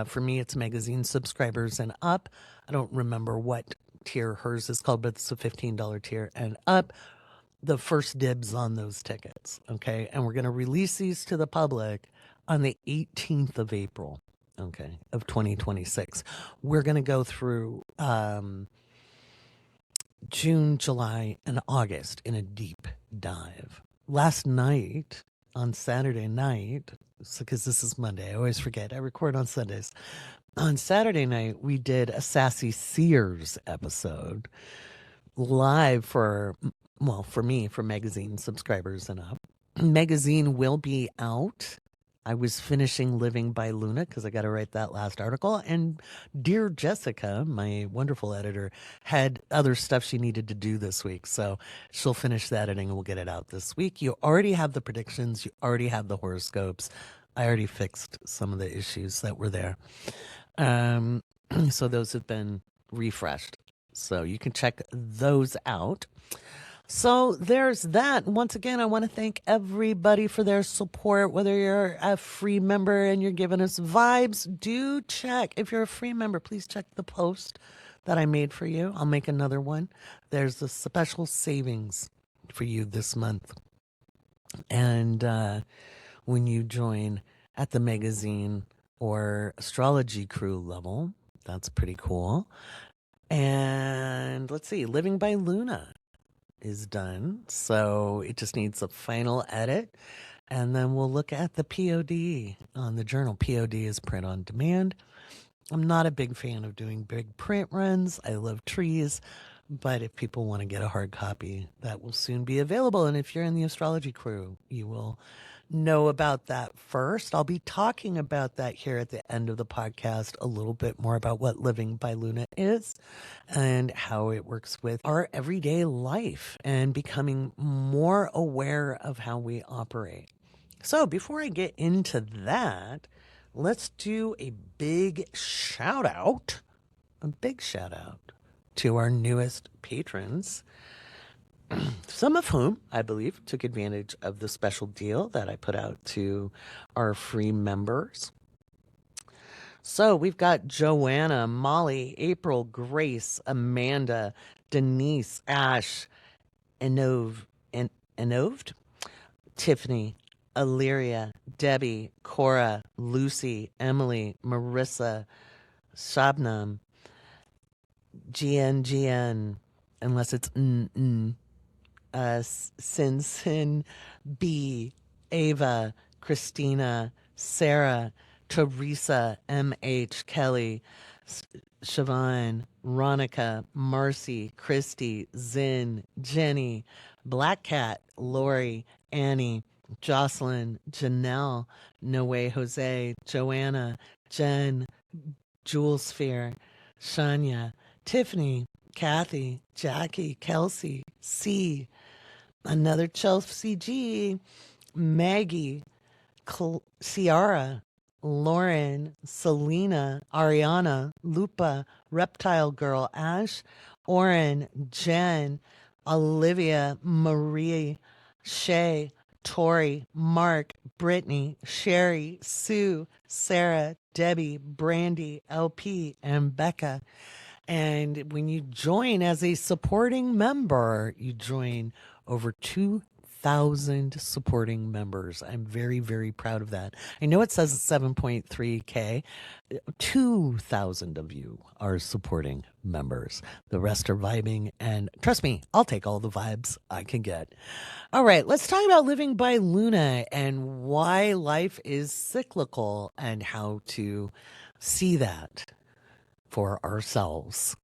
for me, it's magazine subscribers and up. I don't remember what tier hers is called, but it's a $15 tier and up, the first dibs on those tickets. Okay. And we're going to release these to the public on the 18th of April. Okay. Of 2026. We're going to go through, June, July, and August in a deep dive. Last night, on Saturday night, because this is Monday, I always forget. I record on Sundays. On Saturday night, we did a Sassy Sears episode live for, well, for me, for magazine subscribers and up. Magazine will be out. I was finishing Living by Luna because I got to write that last article. And dear Jessica, my wonderful editor, had other stuff she needed to do this week. So she'll finish the editing and we'll get it out this week. You already have the predictions. You already have the horoscopes. I already fixed some of the issues that were there. So those have been refreshed. So you can check those out. So there's that. Once again, I want to thank everybody for their support. Whether you're a free member and you're giving us vibes, do check. If you're a free member, please check the post that I made for you. I'll make another one. There's a special savings for you this month. And when you join at the magazine or astrology crew level, that's pretty cool. And let's see, Living by Luna is done. So it just needs a final edit. And then we'll look at the POD on the journal. POD is print on demand. I'm not a big fan of doing big print runs. I love trees. But if people want to get a hard copy, that will soon be available. And if you're in the astrology crew, you will know about that first. I'll be talking about that here at the end of the podcast, a little bit more about what Living by Luna is and how it works with our everyday life and becoming more aware of how we operate. So before I get into that, let's do a big shout out to our newest patrons, some of whom, I believe, took advantage of the special deal that I put out to our free members. So we've got Joanna, Molly, April, Grace, Amanda, Denise, Ash, Enoved, Tiffany, Illyria, Debbie, Cora, Lucy, Emily, Marissa, Shabnam, GN, unless it's Sin, B, Ava, Christina, Sarah, Teresa, MH, Kelly, Siobhan, Ronica, Marcy, Christy, Zin, Jenny, Black Cat, Lori, Annie, Jocelyn, Janelle, Noe Jose, Joanna, Jen, Jewel Sphere, Shania, Tiffany, Kathy, Jackie, Kelsey, C, another Chelsea G, Maggie, Ciara, Lauren, Selena, Ariana, Lupa, Reptile Girl, Ash, Oren, Jen, Olivia, Marie, Shay, Tori, Mark, Brittany, Sherry, Sue, Sarah, Debbie, Brandy, LP, and Becca. And when you join as a supporting member, you join over 2,000 supporting members. I'm very, very proud of that. I know it says 7.3K. 2,000 of you are supporting members. The rest are vibing. And trust me, I'll take all the vibes I can get. All right, let's talk about Living by Luna and why life is cyclical and how to see that for ourselves.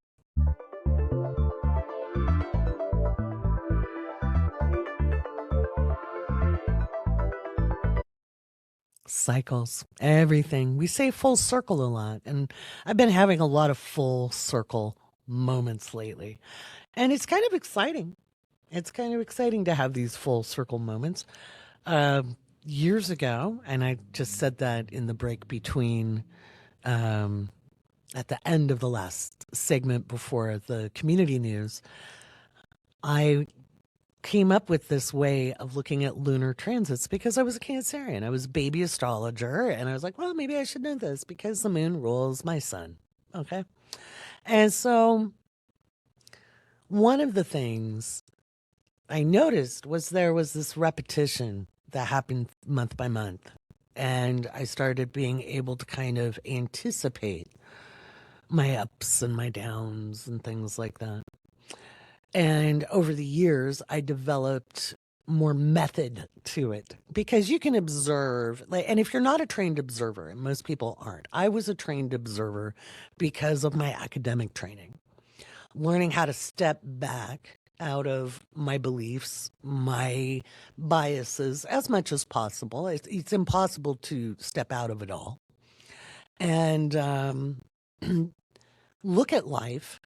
Cycles, everything. We say full circle a lot, and I've been having a lot of full circle moments lately. And it's kind of exciting. It's kind of exciting to have these full circle moments. years ago, and I just said that in the break between um, at the end of the last segment before the community news, I came up with this way of looking at lunar transits because I was a Cancerian. I was a baby astrologer, and I was like, well, maybe I should know this because the moon rules my sun. Okay. And so one of the things I noticed was there was this repetition that happened month by month. And I started being able to kind of anticipate my ups and my downs and things like that. And over the years, I developed more method to it because you can observe, like, and if you're not a trained observer, and most people aren't, I was a trained observer because of my academic training, learning how to step back out of my beliefs, my biases as much as possible. It's impossible to step out of it all and look at life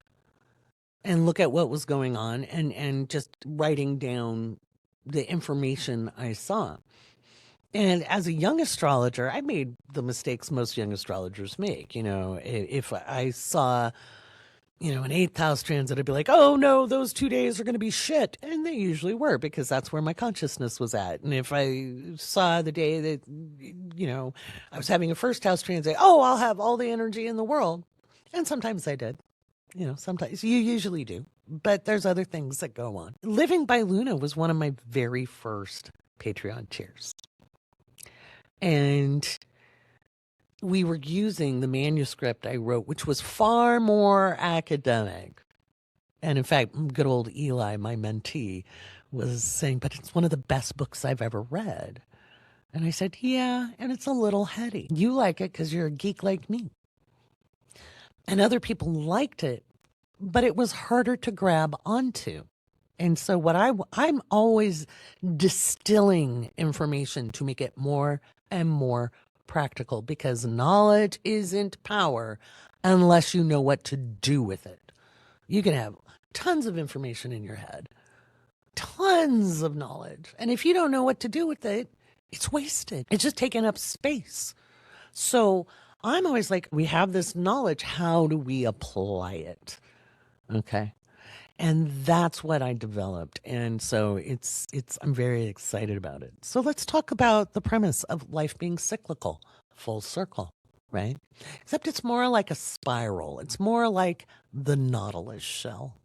and look at what was going on and just writing down the information I saw. And as a young astrologer, I made the mistakes most young astrologers make. You know, if I saw, you know, an eighth house transit, I'd be like, oh no, those 2 days are going to be shit. And they usually were because that's where my consciousness was at. And if I saw the day that, you know, I was having a first house transit, oh, I'll have all the energy in the world. And sometimes I did. You know, sometimes you usually do, but there's other things that go on. Living by Luna was one of my very first Patreon cheers. And we were using the manuscript I wrote, which was far more academic. And in fact, good old Eli, my mentee, was saying, but it's one of the best books I've ever read. And I said, yeah, and it's a little heady. You like it because you're a geek like me. And other people liked it, but it was harder to grab onto. And so what I'm always distilling information to make it more and more practical because knowledge isn't power unless you know what to do with it. You can have tons of information in your head, tons of knowledge. And if you don't know what to do with it, it's wasted. It's just taking up space. So I'm always like, we have this knowledge. How do we apply it? Okay. And that's what I developed. And so I'm very excited about it. So let's talk about the premise of life being cyclical, full circle, right? Except it's more like a spiral. It's more like the nautilus shell.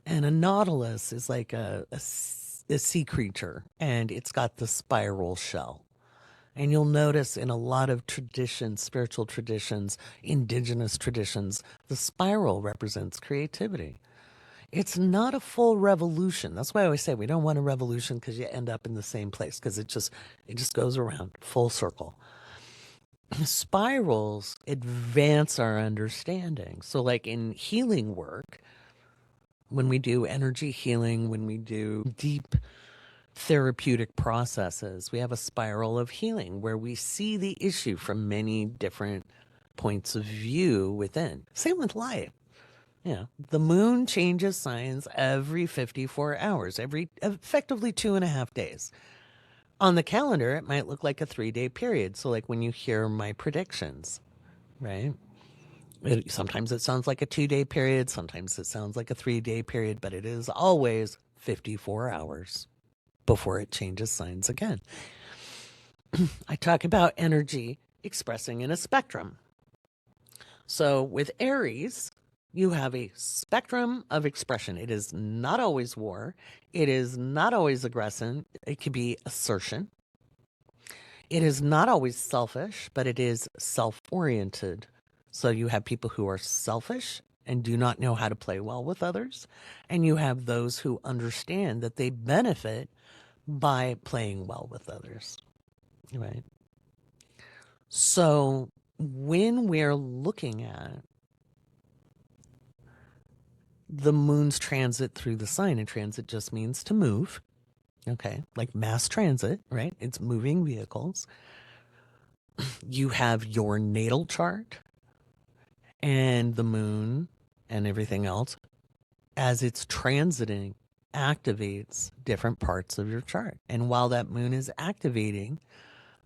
And a nautilus is like a sea creature, and it's got the spiral shell. And you'll notice in a lot of traditions, spiritual traditions, indigenous traditions, the spiral represents creativity. It's not a full revolution. That's why I always say we don't want a revolution because you end up in the same place because it just goes around full circle. Spirals advance our understanding. So like in healing work, when we do energy healing, when we do deep therapeutic processes, we have a spiral of healing where we see the issue from many different points of view within. Same with life. Yeah, the moon changes signs every 54 hours, every effectively 2.5 days. On the calendar, it might look like a 3-day period. So, like when you hear my predictions, right? Sometimes it sounds like a 2-day period, sometimes it sounds like a 3-day period, but it is always 54 hours before it changes signs again. I talk about energy expressing in a spectrum. So, with Aries, you have a spectrum of expression. It is not always war. It is not always aggression. It could be assertion. It is not always selfish, but it is self-oriented. So you have people who are selfish and do not know how to play well with others. And you have those who understand that they benefit by playing well with others, right? So when we're looking at the moon's transit through the sign, and transit just means to move, okay, like mass transit, right? It's moving vehicles. You have your natal chart and the moon and everything else as it's transiting activates different parts of your chart. And while that moon is activating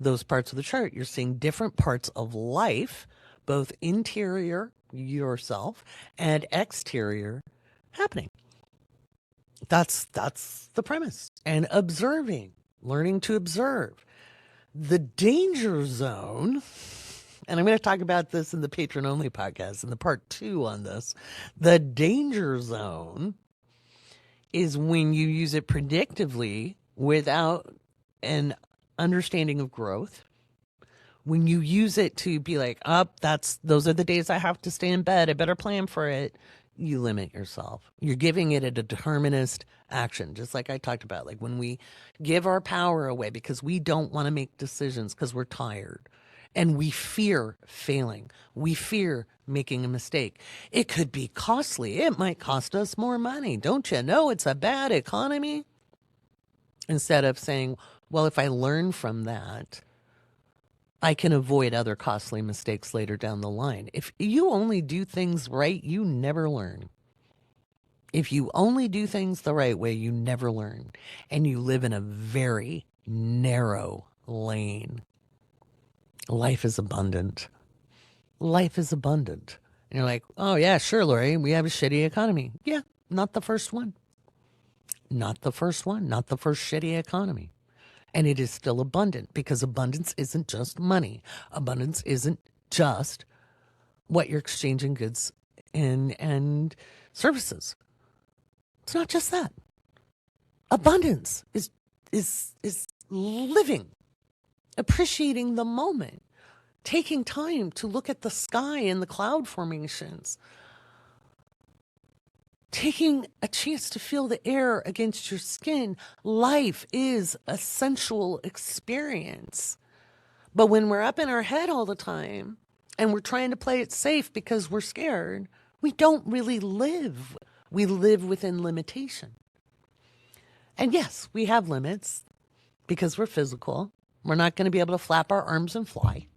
those parts of the chart, you're seeing different parts of life, both interior, yourself, and exterior happening. That's the premise. And observing, learning to observe. The danger zone, and I'm going to talk about this in the patron only podcast in the part 2 on this. The danger zone is when you use it predictively without an understanding of growth. When you use it to be like, those are the days I have to stay in bed, I better plan for it, you limit yourself. You're giving it a determinist action, just like I talked about. Like when we give our power away because we don't want to make decisions because we're tired and we fear failing. We fear making a mistake. It could be costly. It might cost us more money. Don't you know it's a bad economy? Instead of saying, well, if I learn from that, I can avoid other costly mistakes later down the line. If you only do things right, you never learn. If you only do things the right way, you never learn. And you live in a very narrow lane. Life is abundant. Life is abundant. And you're like, oh, yeah, sure, Laurie, we have a shitty economy. Yeah, not the first one. Not the first one. Not the first shitty economy. And it is still abundant because abundance isn't just money. Abundance isn't just what you're exchanging goods and services. It's not just that. Abundance is living, appreciating the moment, taking time to look at the sky and the cloud formations, taking a chance to feel the air against your skin. Life is a sensual experience. But when we're up in our head all the time and we're trying to play it safe because we're scared, we don't really live. We live within limitation. And yes, we have limits because we're physical. We're not going to be able to flap our arms and fly.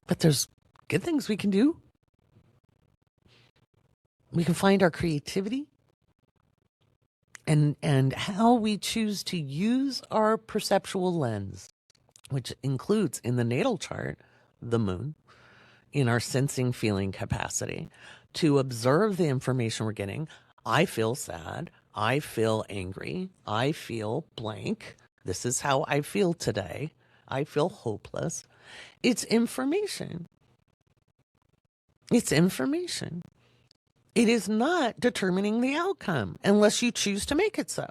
But there's good things we can do. We can find our creativity and how we choose to use our perceptual lens, which includes in the natal chart, the moon, in our sensing feeling capacity, to observe the information we're getting. I feel sad. I feel angry. I feel blank. This is how I feel today. I feel hopeless. It's information. It's information. It is not determining the outcome unless you choose to make it so.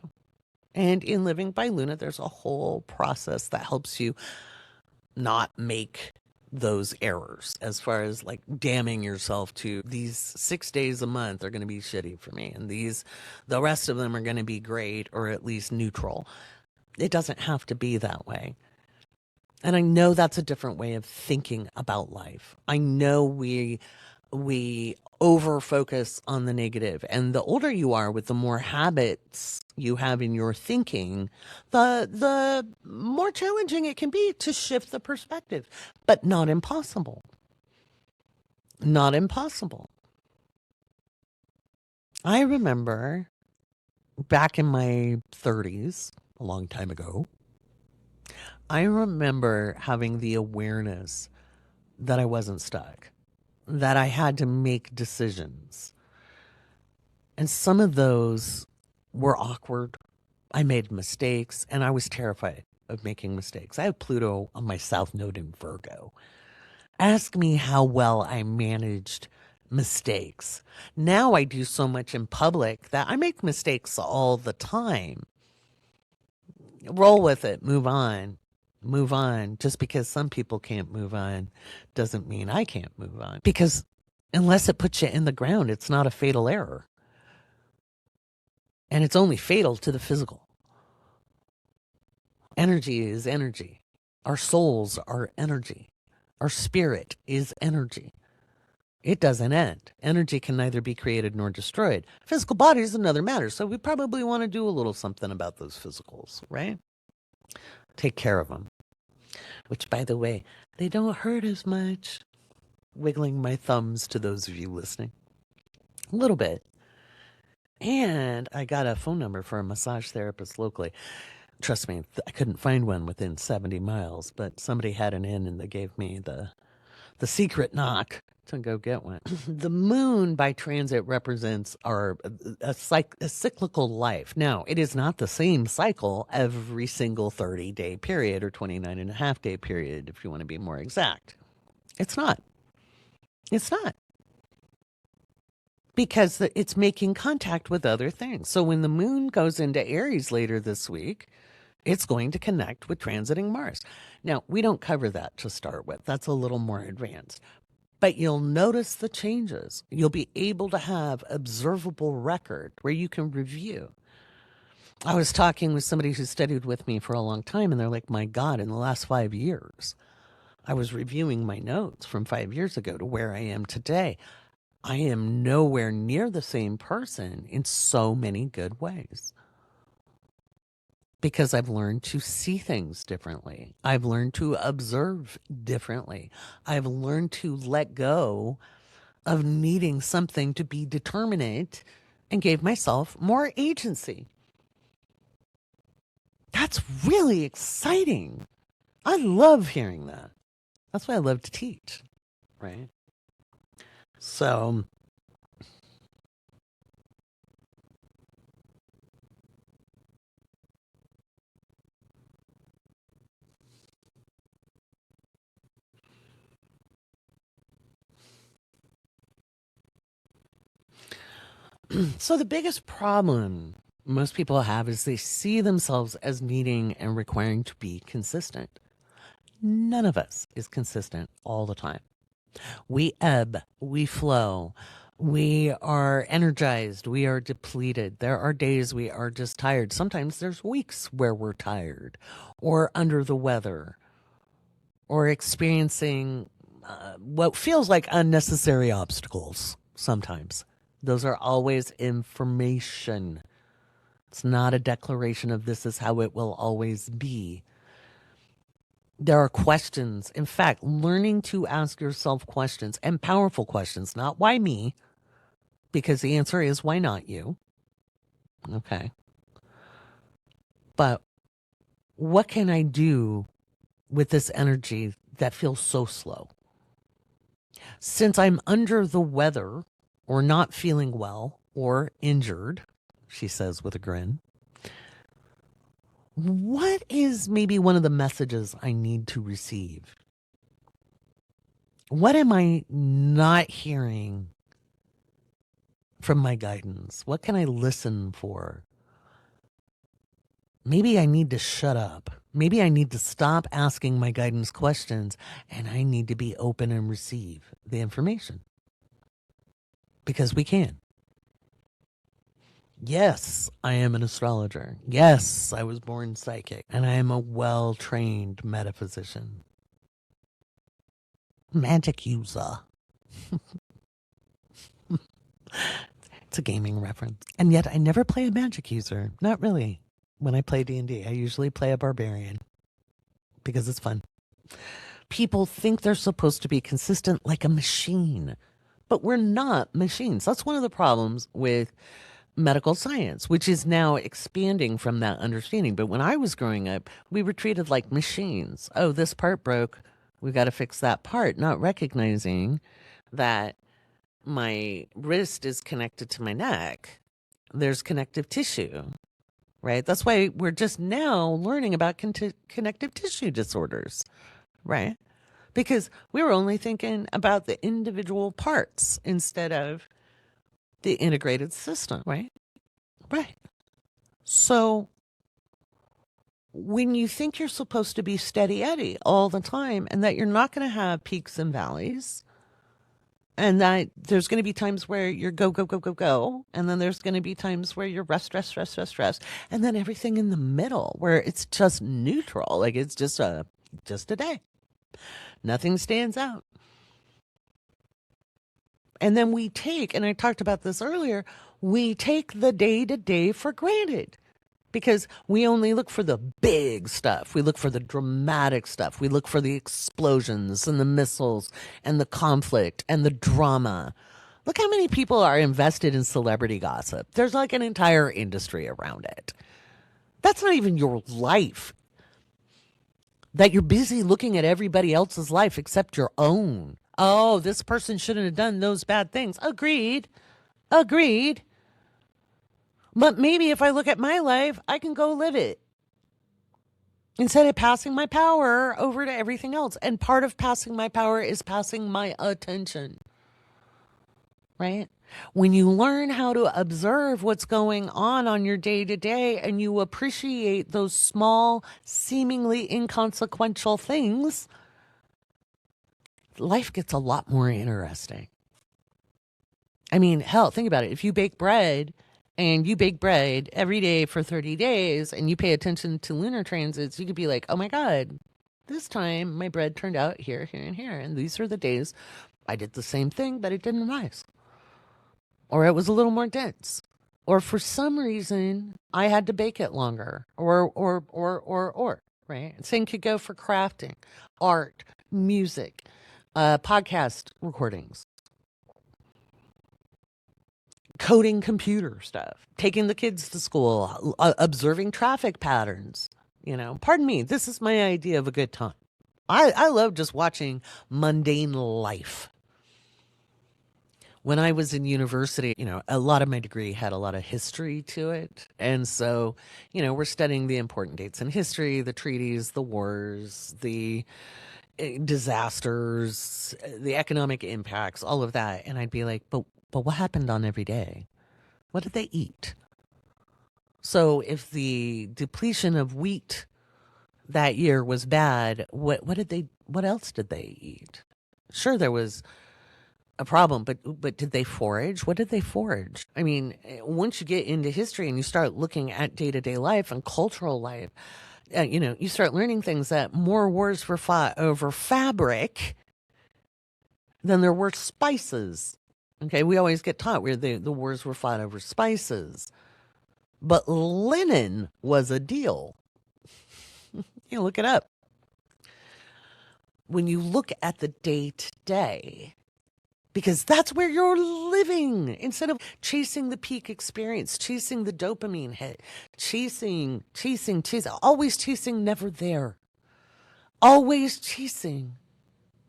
And in Living by Luna, there's a whole process that helps you not make those errors as far as like damning yourself to these 6 days a month are going to be shitty for me. And the rest of them are going to be great or at least neutral. It doesn't have to be that way. And I know that's a different way of thinking about life. I know we over focus on the negative, and the older you are with the more habits you have in your thinking, the more challenging it can be to shift the perspective, but not impossible. Not impossible. I remember back in my 30s, a long time ago, I remember having the awareness that I wasn't stuck, that I had to make decisions. And some of those were awkward. I made mistakes, and I was terrified of making mistakes. I have Pluto on my South Node in Virgo. Ask me how well I managed mistakes. Now I do so much in public that I make mistakes all the time. Roll with it. Move on. Move on. Just because some people can't move on doesn't mean I can't move on. Because unless it puts you in the ground, it's not a fatal error. And it's only fatal to the physical. Energy is energy. Our souls are energy. Our spirit is energy. It doesn't end. Energy can neither be created nor destroyed. Physical body is another matter. So we probably want to do a little something about those physicals, right? Take care of them. Which, by the way, they don't hurt as much. Wiggling my thumbs to those of you listening. a little bit. And I got a phone number for a massage therapist locally. Trust me, I couldn't find one within 70 miles, but somebody had an in and they gave me the secret knock to go get one. The moon by transit represents a cyclical life. Now, it is not the same cycle every single 30-day period or 29 and a half day period, if you want to be more exact. It's not. It's not. Because it's making contact with other things. So when the moon goes into Aries later this week, it's going to connect with transiting Mars. Now, we don't cover that to start with. That's a little more advanced. But you'll notice the changes. You'll be able to have observable record where you can review. I was talking with somebody who studied with me for a long time, and they're like, my God, in the last 5 years, I was reviewing my notes from 5 years ago to where I am today. I am nowhere near the same person in so many good ways. Because I've learned to see things differently. I've learned to observe differently. I've learned to let go of needing something to be determinate and gave myself more agency. That's really exciting. I love hearing that. That's why I love to teach, right? So so the biggest problem most people have is they see themselves as needing and requiring to be consistent. None of us is consistent all the time. We ebb, we flow, we are energized, we are depleted. There are days we are just tired. Sometimes there's weeks where we're tired or under the weather or experiencing what feels like unnecessary obstacles sometimes. Those are always information. It's not a declaration of this is how it will always be. There are questions. In fact, learning to ask yourself questions and powerful questions, not why me, because the answer is why not you? Okay. But what can I do with this energy that feels so slow? Since I'm under the weather or not feeling well or injured, she says with a grin, what is maybe one of the messages I need to receive? What am I not hearing from my guidance? What can I listen for? Maybe I need to shut up. Maybe I need to stop asking my guidance questions and I need to be open and receive the information. Because we can. Yes, I am an astrologer. Yes, I was born psychic. And I am a well-trained metaphysician. Magic user. It's a gaming reference. And yet I never play a magic user. Not really. When I play D&D, I usually play a barbarian. Because it's fun. People think they're supposed to be consistent like a machine. But we're not machines. That's one of the problems with medical science, which is now expanding from that understanding. But when I was growing up, we were treated like machines. Oh, this part broke. We got to fix that part, not recognizing that my wrist is connected to my neck. There's connective tissue, right? That's why we're just now learning about connective tissue disorders, right? Because we were only thinking about the individual parts instead of the integrated system, right? Right. So when you think you're supposed to be steady Eddie all the time and that you're not going to have peaks and valleys and that there's going to be times where you're go, go, go, go, go. And then there's going to be times where you're rest, rest, rest, rest, rest. And then everything in the middle where it's just neutral. Like it's just a day. Nothing stands out. And then we take, and I talked about this earlier, we take the day to day for granted because we only look for the big stuff. We look for the dramatic stuff. We look for the explosions and the missiles and the conflict and the drama. Look how many people are invested in celebrity gossip. There's like an entire industry around it. That's not even your life. That you're busy looking at everybody else's life except your own. Oh, this person shouldn't have done those bad things. Agreed. Agreed. But maybe if I look at my life, I can go live it instead of passing my power over to everything else. And part of passing my power is passing my attention, right? When you learn how to observe what's going on your day to day and you appreciate those small, seemingly inconsequential things, life gets a lot more interesting. I mean, hell, think about it. If you bake bread and you bake bread every day for 30 days and you pay attention to lunar transits, you could be like, oh my God, this time my bread turned out here, here, and here. And these are the days I did the same thing, but it didn't rise. Or it was a little more dense. Or for some reason, I had to bake it longer. Or, right? Same could go for crafting, art, music, podcast recordings, coding computer stuff, taking the kids to school, observing traffic patterns. Pardon me, this is my idea of a good time. I love just watching mundane life. When I was in university, a lot of my degree had a lot of history to it. And so, we're studying the important dates in history, the treaties, the wars, the disasters, the economic impacts, all of that. And I'd be like, but what happened on every day? What did they eat? So if the depletion of wheat that year was bad, what else did they eat? Sure, there was a problem, but did they forage? What did they forage? I mean, once you get into history and you start looking at day-to-day life and cultural life, you start learning things that more wars were fought over fabric than there were spices. Okay, we always get taught where the wars were fought over spices. But linen was a deal. Look it up. When you look at the day-to-day, because that's where you're living, instead of chasing the peak experience, chasing the dopamine hit, chasing, always chasing, never there. Always chasing,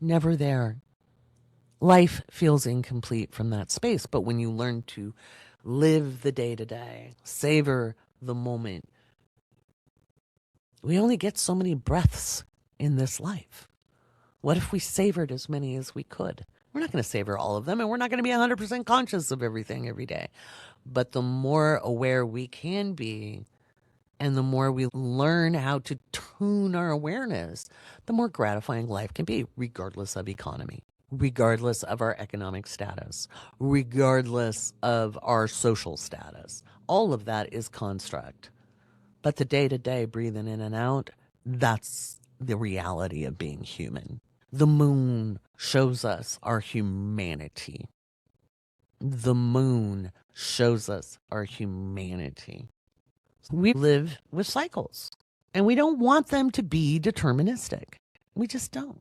never there. Life feels incomplete from that space. But when you learn to live the day-to-day, savor the moment, we only get so many breaths in this life. What if we savored as many as we could? We're not going to savor all of them, and we're not going to be 100% conscious of everything every day. But the more aware we can be, and the more we learn how to tune our awareness, the more gratifying life can be, regardless of economy, regardless of our economic status, regardless of our social status. All of that is construct. But the day-to-day, breathing in and out, that's the reality of being human. The moon shows us our humanity. The moon shows us our humanity. We live with cycles, and we don't want them to be deterministic. We just don't.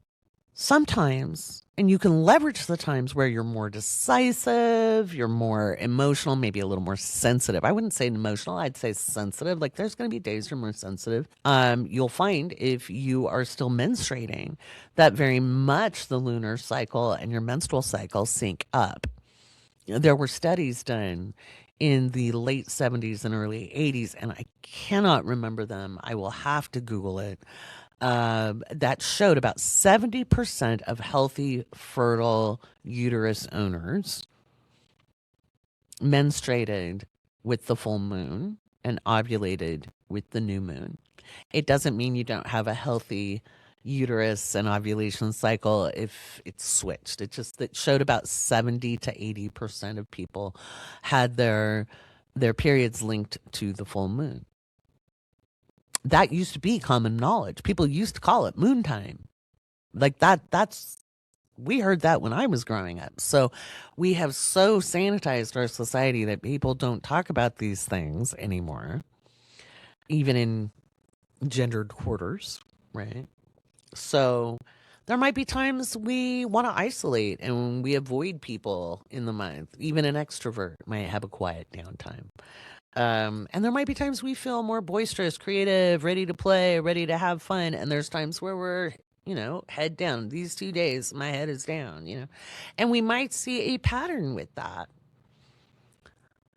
Sometimes, and you can leverage the times where you're more decisive, you're more emotional, maybe a little more sensitive. I wouldn't say emotional, I'd say sensitive. Like there's going to be days you're more sensitive. You'll find if you are still menstruating that very much the lunar cycle and your menstrual cycle sync up. There were studies done in the late 70s and early 80s, and I cannot remember them. I will have to Google it. That showed about 70% of healthy, fertile uterus owners menstruated with the full moon and ovulated with the new moon. It doesn't mean you don't have a healthy uterus and ovulation cycle if it's switched. It showed about 70 to 80% of people had their periods linked to the full moon. That used to be common knowledge. People used to call it moon time. Like we heard that when I was growing up. So we have so sanitized our society that people don't talk about these things anymore, even in gendered quarters, right? So There might be times we want to isolate and we avoid people in the month. Even an extrovert might have a quiet downtime. And there might be times we feel more boisterous, creative, ready to play, ready to have fun. And there's times where we're, head down. These 2 days, my head is down. And we might see a pattern with that.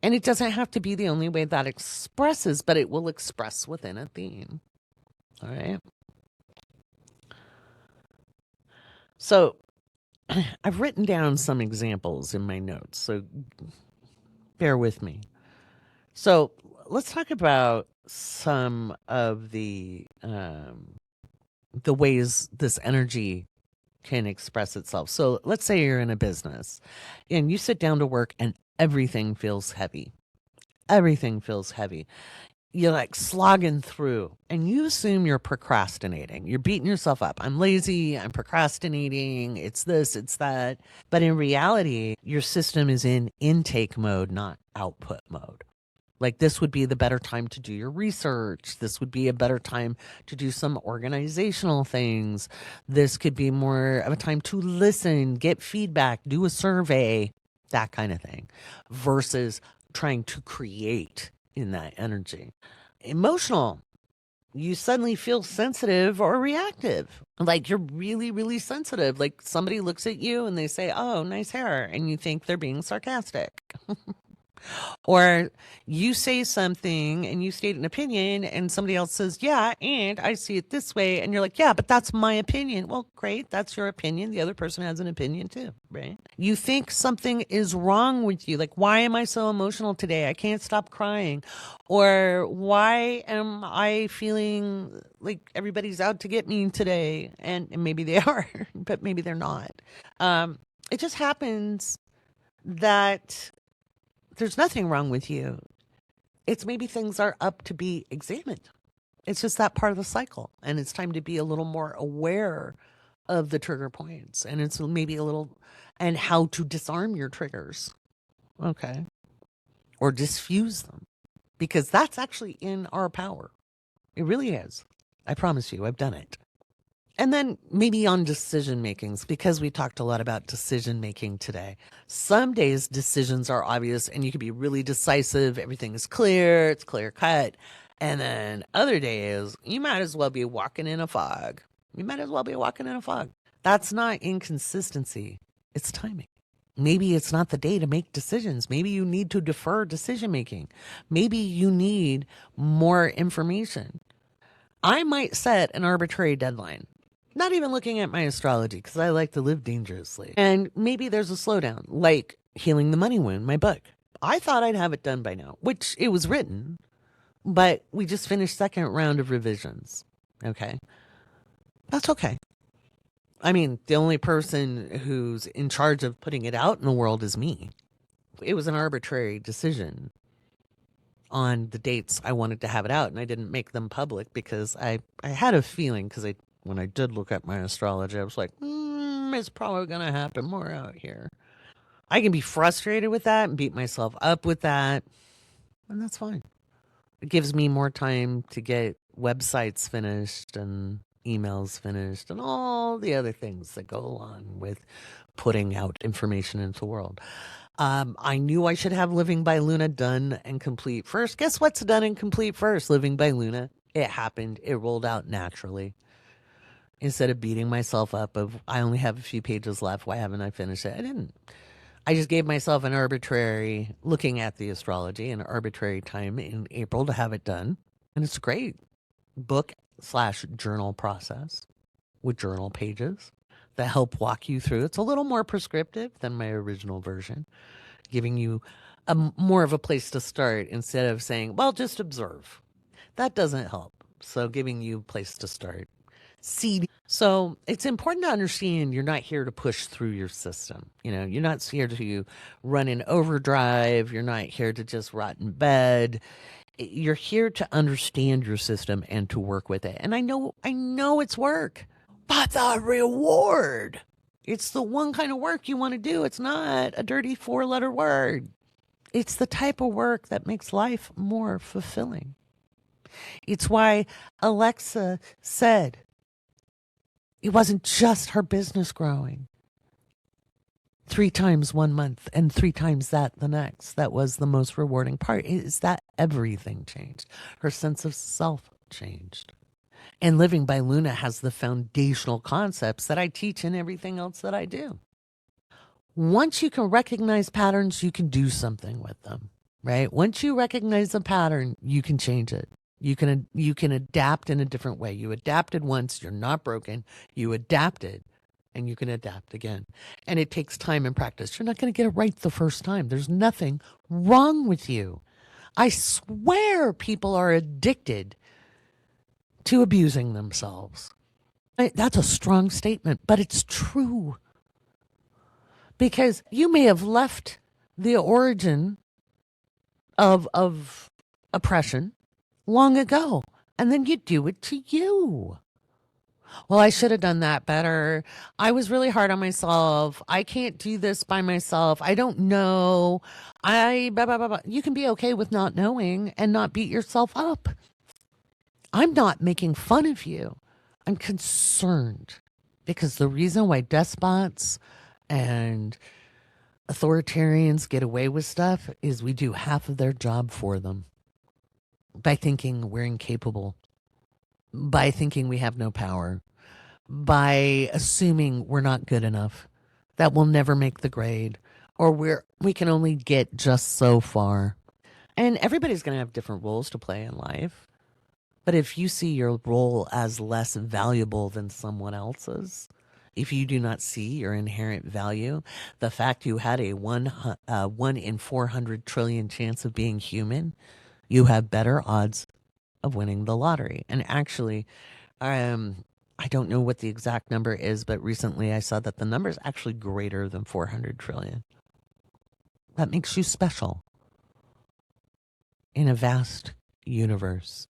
And it doesn't have to be the only way that expresses, but it will express within a theme. All right. So I've written down some examples in my notes. So bear with me. So let's talk about some of the ways this energy can express itself. So let's say you're in a business and you sit down to work and everything feels heavy. Everything feels heavy. You're like slogging through and you assume you're procrastinating. You're beating yourself up. I'm lazy. I'm procrastinating. It's this, it's that. But in reality, your system is in intake mode, not output mode. Like this would be the better time to do your research. This would be a better time to do some organizational things. This could be more of a time to listen, get feedback, do a survey, that kind of thing, versus trying to create in that energy. Emotional. You suddenly feel sensitive or reactive. Like you're really, really sensitive. Like somebody looks at you and they say, "Oh, nice hair." And you think they're being sarcastic. Or you say something and you state an opinion and somebody else says, "Yeah, and I see it this way." And you're like, "Yeah, but that's my opinion." Well, great. That's your opinion. The other person has an opinion too, right? You think something is wrong with you. Like, why am I so emotional today? I can't stop crying. Or why am I feeling like everybody's out to get me today? And maybe they are, but maybe they're not. It just happens that there's nothing wrong with you. It's maybe things are up to be examined. It's just that part of the cycle. And it's time to be a little more aware of the trigger points. And it's maybe a little, and how to disarm your triggers. Okay. Or diffuse them. Because that's actually in our power. It really is. I promise you, I've done it. And then maybe on decision makings, because we talked a lot about decision making today. Some days decisions are obvious and you can be really decisive. Everything is clear. It's clear cut. And then other days, you might as well be walking in a fog. You might as well be walking in a fog. That's not inconsistency. It's timing. Maybe it's not the day to make decisions. Maybe you need to defer decision making. Maybe you need more information. I might set an arbitrary deadline. Not even looking at my astrology because I like to live dangerously. And maybe there's a slowdown, like Healing the Money Wound, my book. I thought I'd have it done by now, which it was written, but we just finished second round of revisions. Okay. That's okay. I mean, the only person who's in charge of putting it out in the world is me. It was an arbitrary decision on the dates I wanted to have it out, and I didn't make them public because I had a feeling, because when I did look at my astrology, I was like, it's probably going to happen more out here. I can be frustrated with that and beat myself up with that, and that's fine. It gives me more time to get websites finished and emails finished and all the other things that go along with putting out information into the world. I knew I should have Living by Luna done and complete first. Guess what's done and complete first? Living by Luna. It happened. It rolled out naturally. Instead of beating myself up of, I only have a few pages left, why haven't I finished it? I didn't. I just gave myself an arbitrary, looking at the astrology, an arbitrary time in April to have it done. And it's great. Book/journal process with journal pages that help walk you through. It's a little more prescriptive than my original version, giving you more of a place to start instead of saying, well, just observe. That doesn't help. So giving you a place to start. So it's important to understand you're not here to push through your system. You're not here to run in overdrive. You're not here to just rot in bed. You're here to understand your system and to work with it. And I know it's work, but the reward, it's the one kind of work you want to do. It's not a dirty 4-letter word. It's the type of work that makes life more fulfilling. It's why Alexa said, It wasn't just her business growing 3 times 1 month and 3 times that the next. That was the most rewarding part, is that everything changed. Her sense of self changed. And living by Luna has the foundational concepts that I teach in everything else that I do. Once you can recognize patterns, you can do something with them, right? Once you recognize a pattern, you can change it. You can adapt in a different way. You adapted once, you're not broken. You adapted and you can adapt again. And it takes time and practice. You're not going to get it right the first time. There's nothing wrong with you. I swear people are addicted to abusing themselves. That's a strong statement, but it's true. Because you may have left the origin of oppression long ago, and then you do it to you. Well, I should have done that better. I was really hard on myself. I can't do this by myself. I don't know. Blah, blah, blah, blah. You can be okay with not knowing and not beat yourself up. I'm not making fun of you. I'm concerned because the reason why despots and authoritarians get away with stuff is we do half of their job for them by thinking we're incapable, by thinking we have no power, by assuming we're not good enough, that we'll never make the grade, or we can only get just so far. And everybody's going to have different roles to play in life. But if you see your role as less valuable than someone else's, if you do not see your inherent value, the fact you had a 1 in 400 trillion chance of being human, you have better odds of winning the lottery. And actually, I don't know what the exact number is, but recently I saw that the number is actually greater than 400 trillion. That makes you special in a vast universe.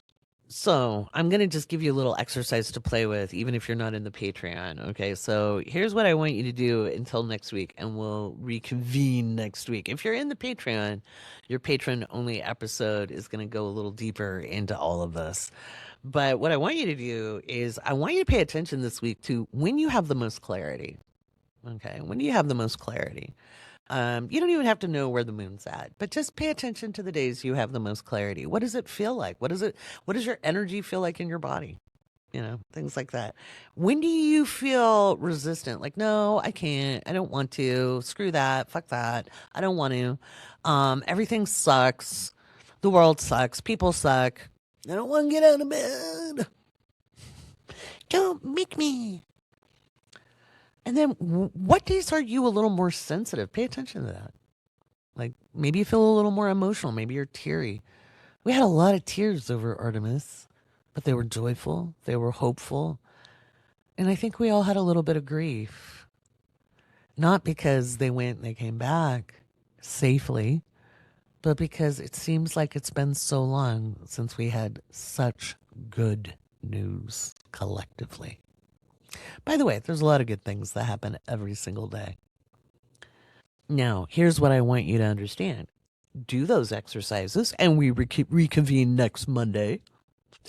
So I'm going to just give you a little exercise to play with, even if you're not in the Patreon. Okay. So here's what I want you to do until next week, and we'll reconvene next week. If you're in the Patreon, your patron only episode is going to go a little deeper into all of this. But what I want you to do is I want you to pay attention this week to when you have the most clarity. Okay. When do you have the most clarity? You don't even have to know where the moon's at, but just pay attention to the days you have the most clarity. What does it feel like? What does your energy feel like in your body? Things like that. When do you feel resistant? Like, no, I can't. I don't want to. Screw that. Fuck that. I don't want to. Everything sucks. The world sucks. People suck. I don't want to get out of bed. Don't make me. And then what days are you a little more sensitive? Pay attention to that. Like maybe you feel a little more emotional. Maybe you're teary. We had a lot of tears over Artemis, but they were joyful. They were hopeful. And I think we all had a little bit of grief. Not because they went and they came back safely, but because it seems like it's been so long since we had such good news collectively. By the way, there's a lot of good things that happen every single day. Now, here's what I want you to understand. Do those exercises, and we reconvene next Monday.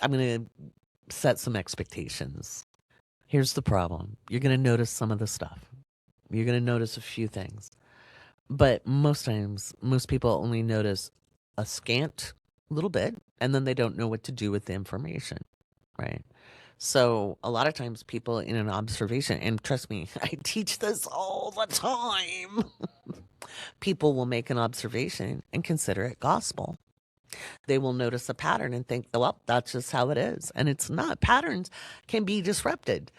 I'm going to set some expectations. Here's the problem. You're going to notice some of the stuff. You're going to notice a few things. But most times, most people only notice a scant little bit, and then they don't know what to do with the information, right? So a lot of times people in an observation, and trust me, I teach this all the time. People will make an observation and consider it gospel. They will notice a pattern and think, well, that's just how it is. And it's not. Patterns can be disrupted.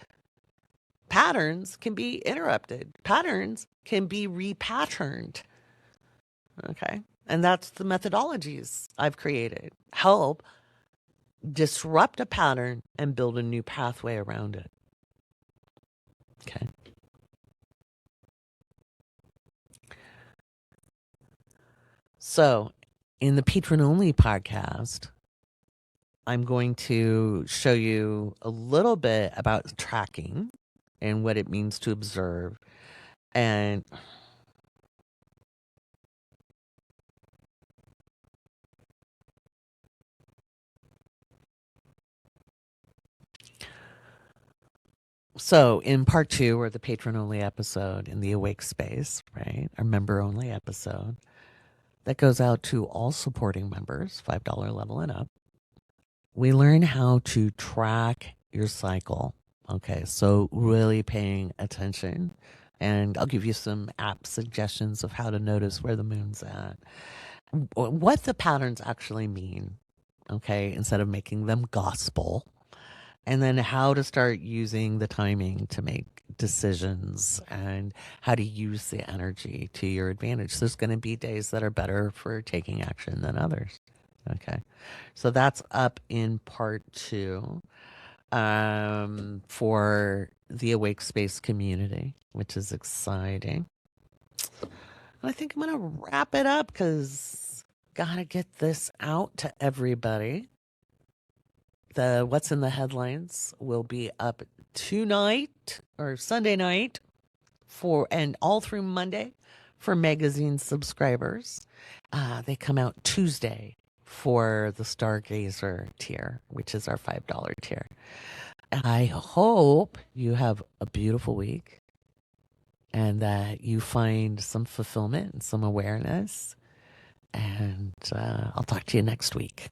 Patterns can be interrupted. Patterns can be repatterned. Okay. And that's the methodologies I've created. Help disrupt a pattern and build a new pathway around it. Okay. So, in the patron only podcast, I'm going to show you a little bit about tracking and what it means to observe. And So, in part two, or the patron only episode in the Awake Space, right? Our member only episode that goes out to all supporting members, $5 level and up. We learn how to track your cycle. Okay, so really paying attention. And I'll give you some app suggestions of how to notice where the moon's at, what the patterns actually mean. Okay, instead of making them gospel. And then how to start using the timing to make decisions and how to use the energy to your advantage. There's going to be days that are better for taking action than others. Okay. So that's up in part two for the Awake Space community, which is exciting. And I think I'm going to wrap it up because got to get this out to everybody. The What's in the Headlines will be up tonight or Sunday night for and all through Monday for magazine subscribers. They come out Tuesday for the Stargazer tier, which is our $5 tier. I hope you have a beautiful week and that you find some fulfillment and some awareness. And I'll talk to you next week.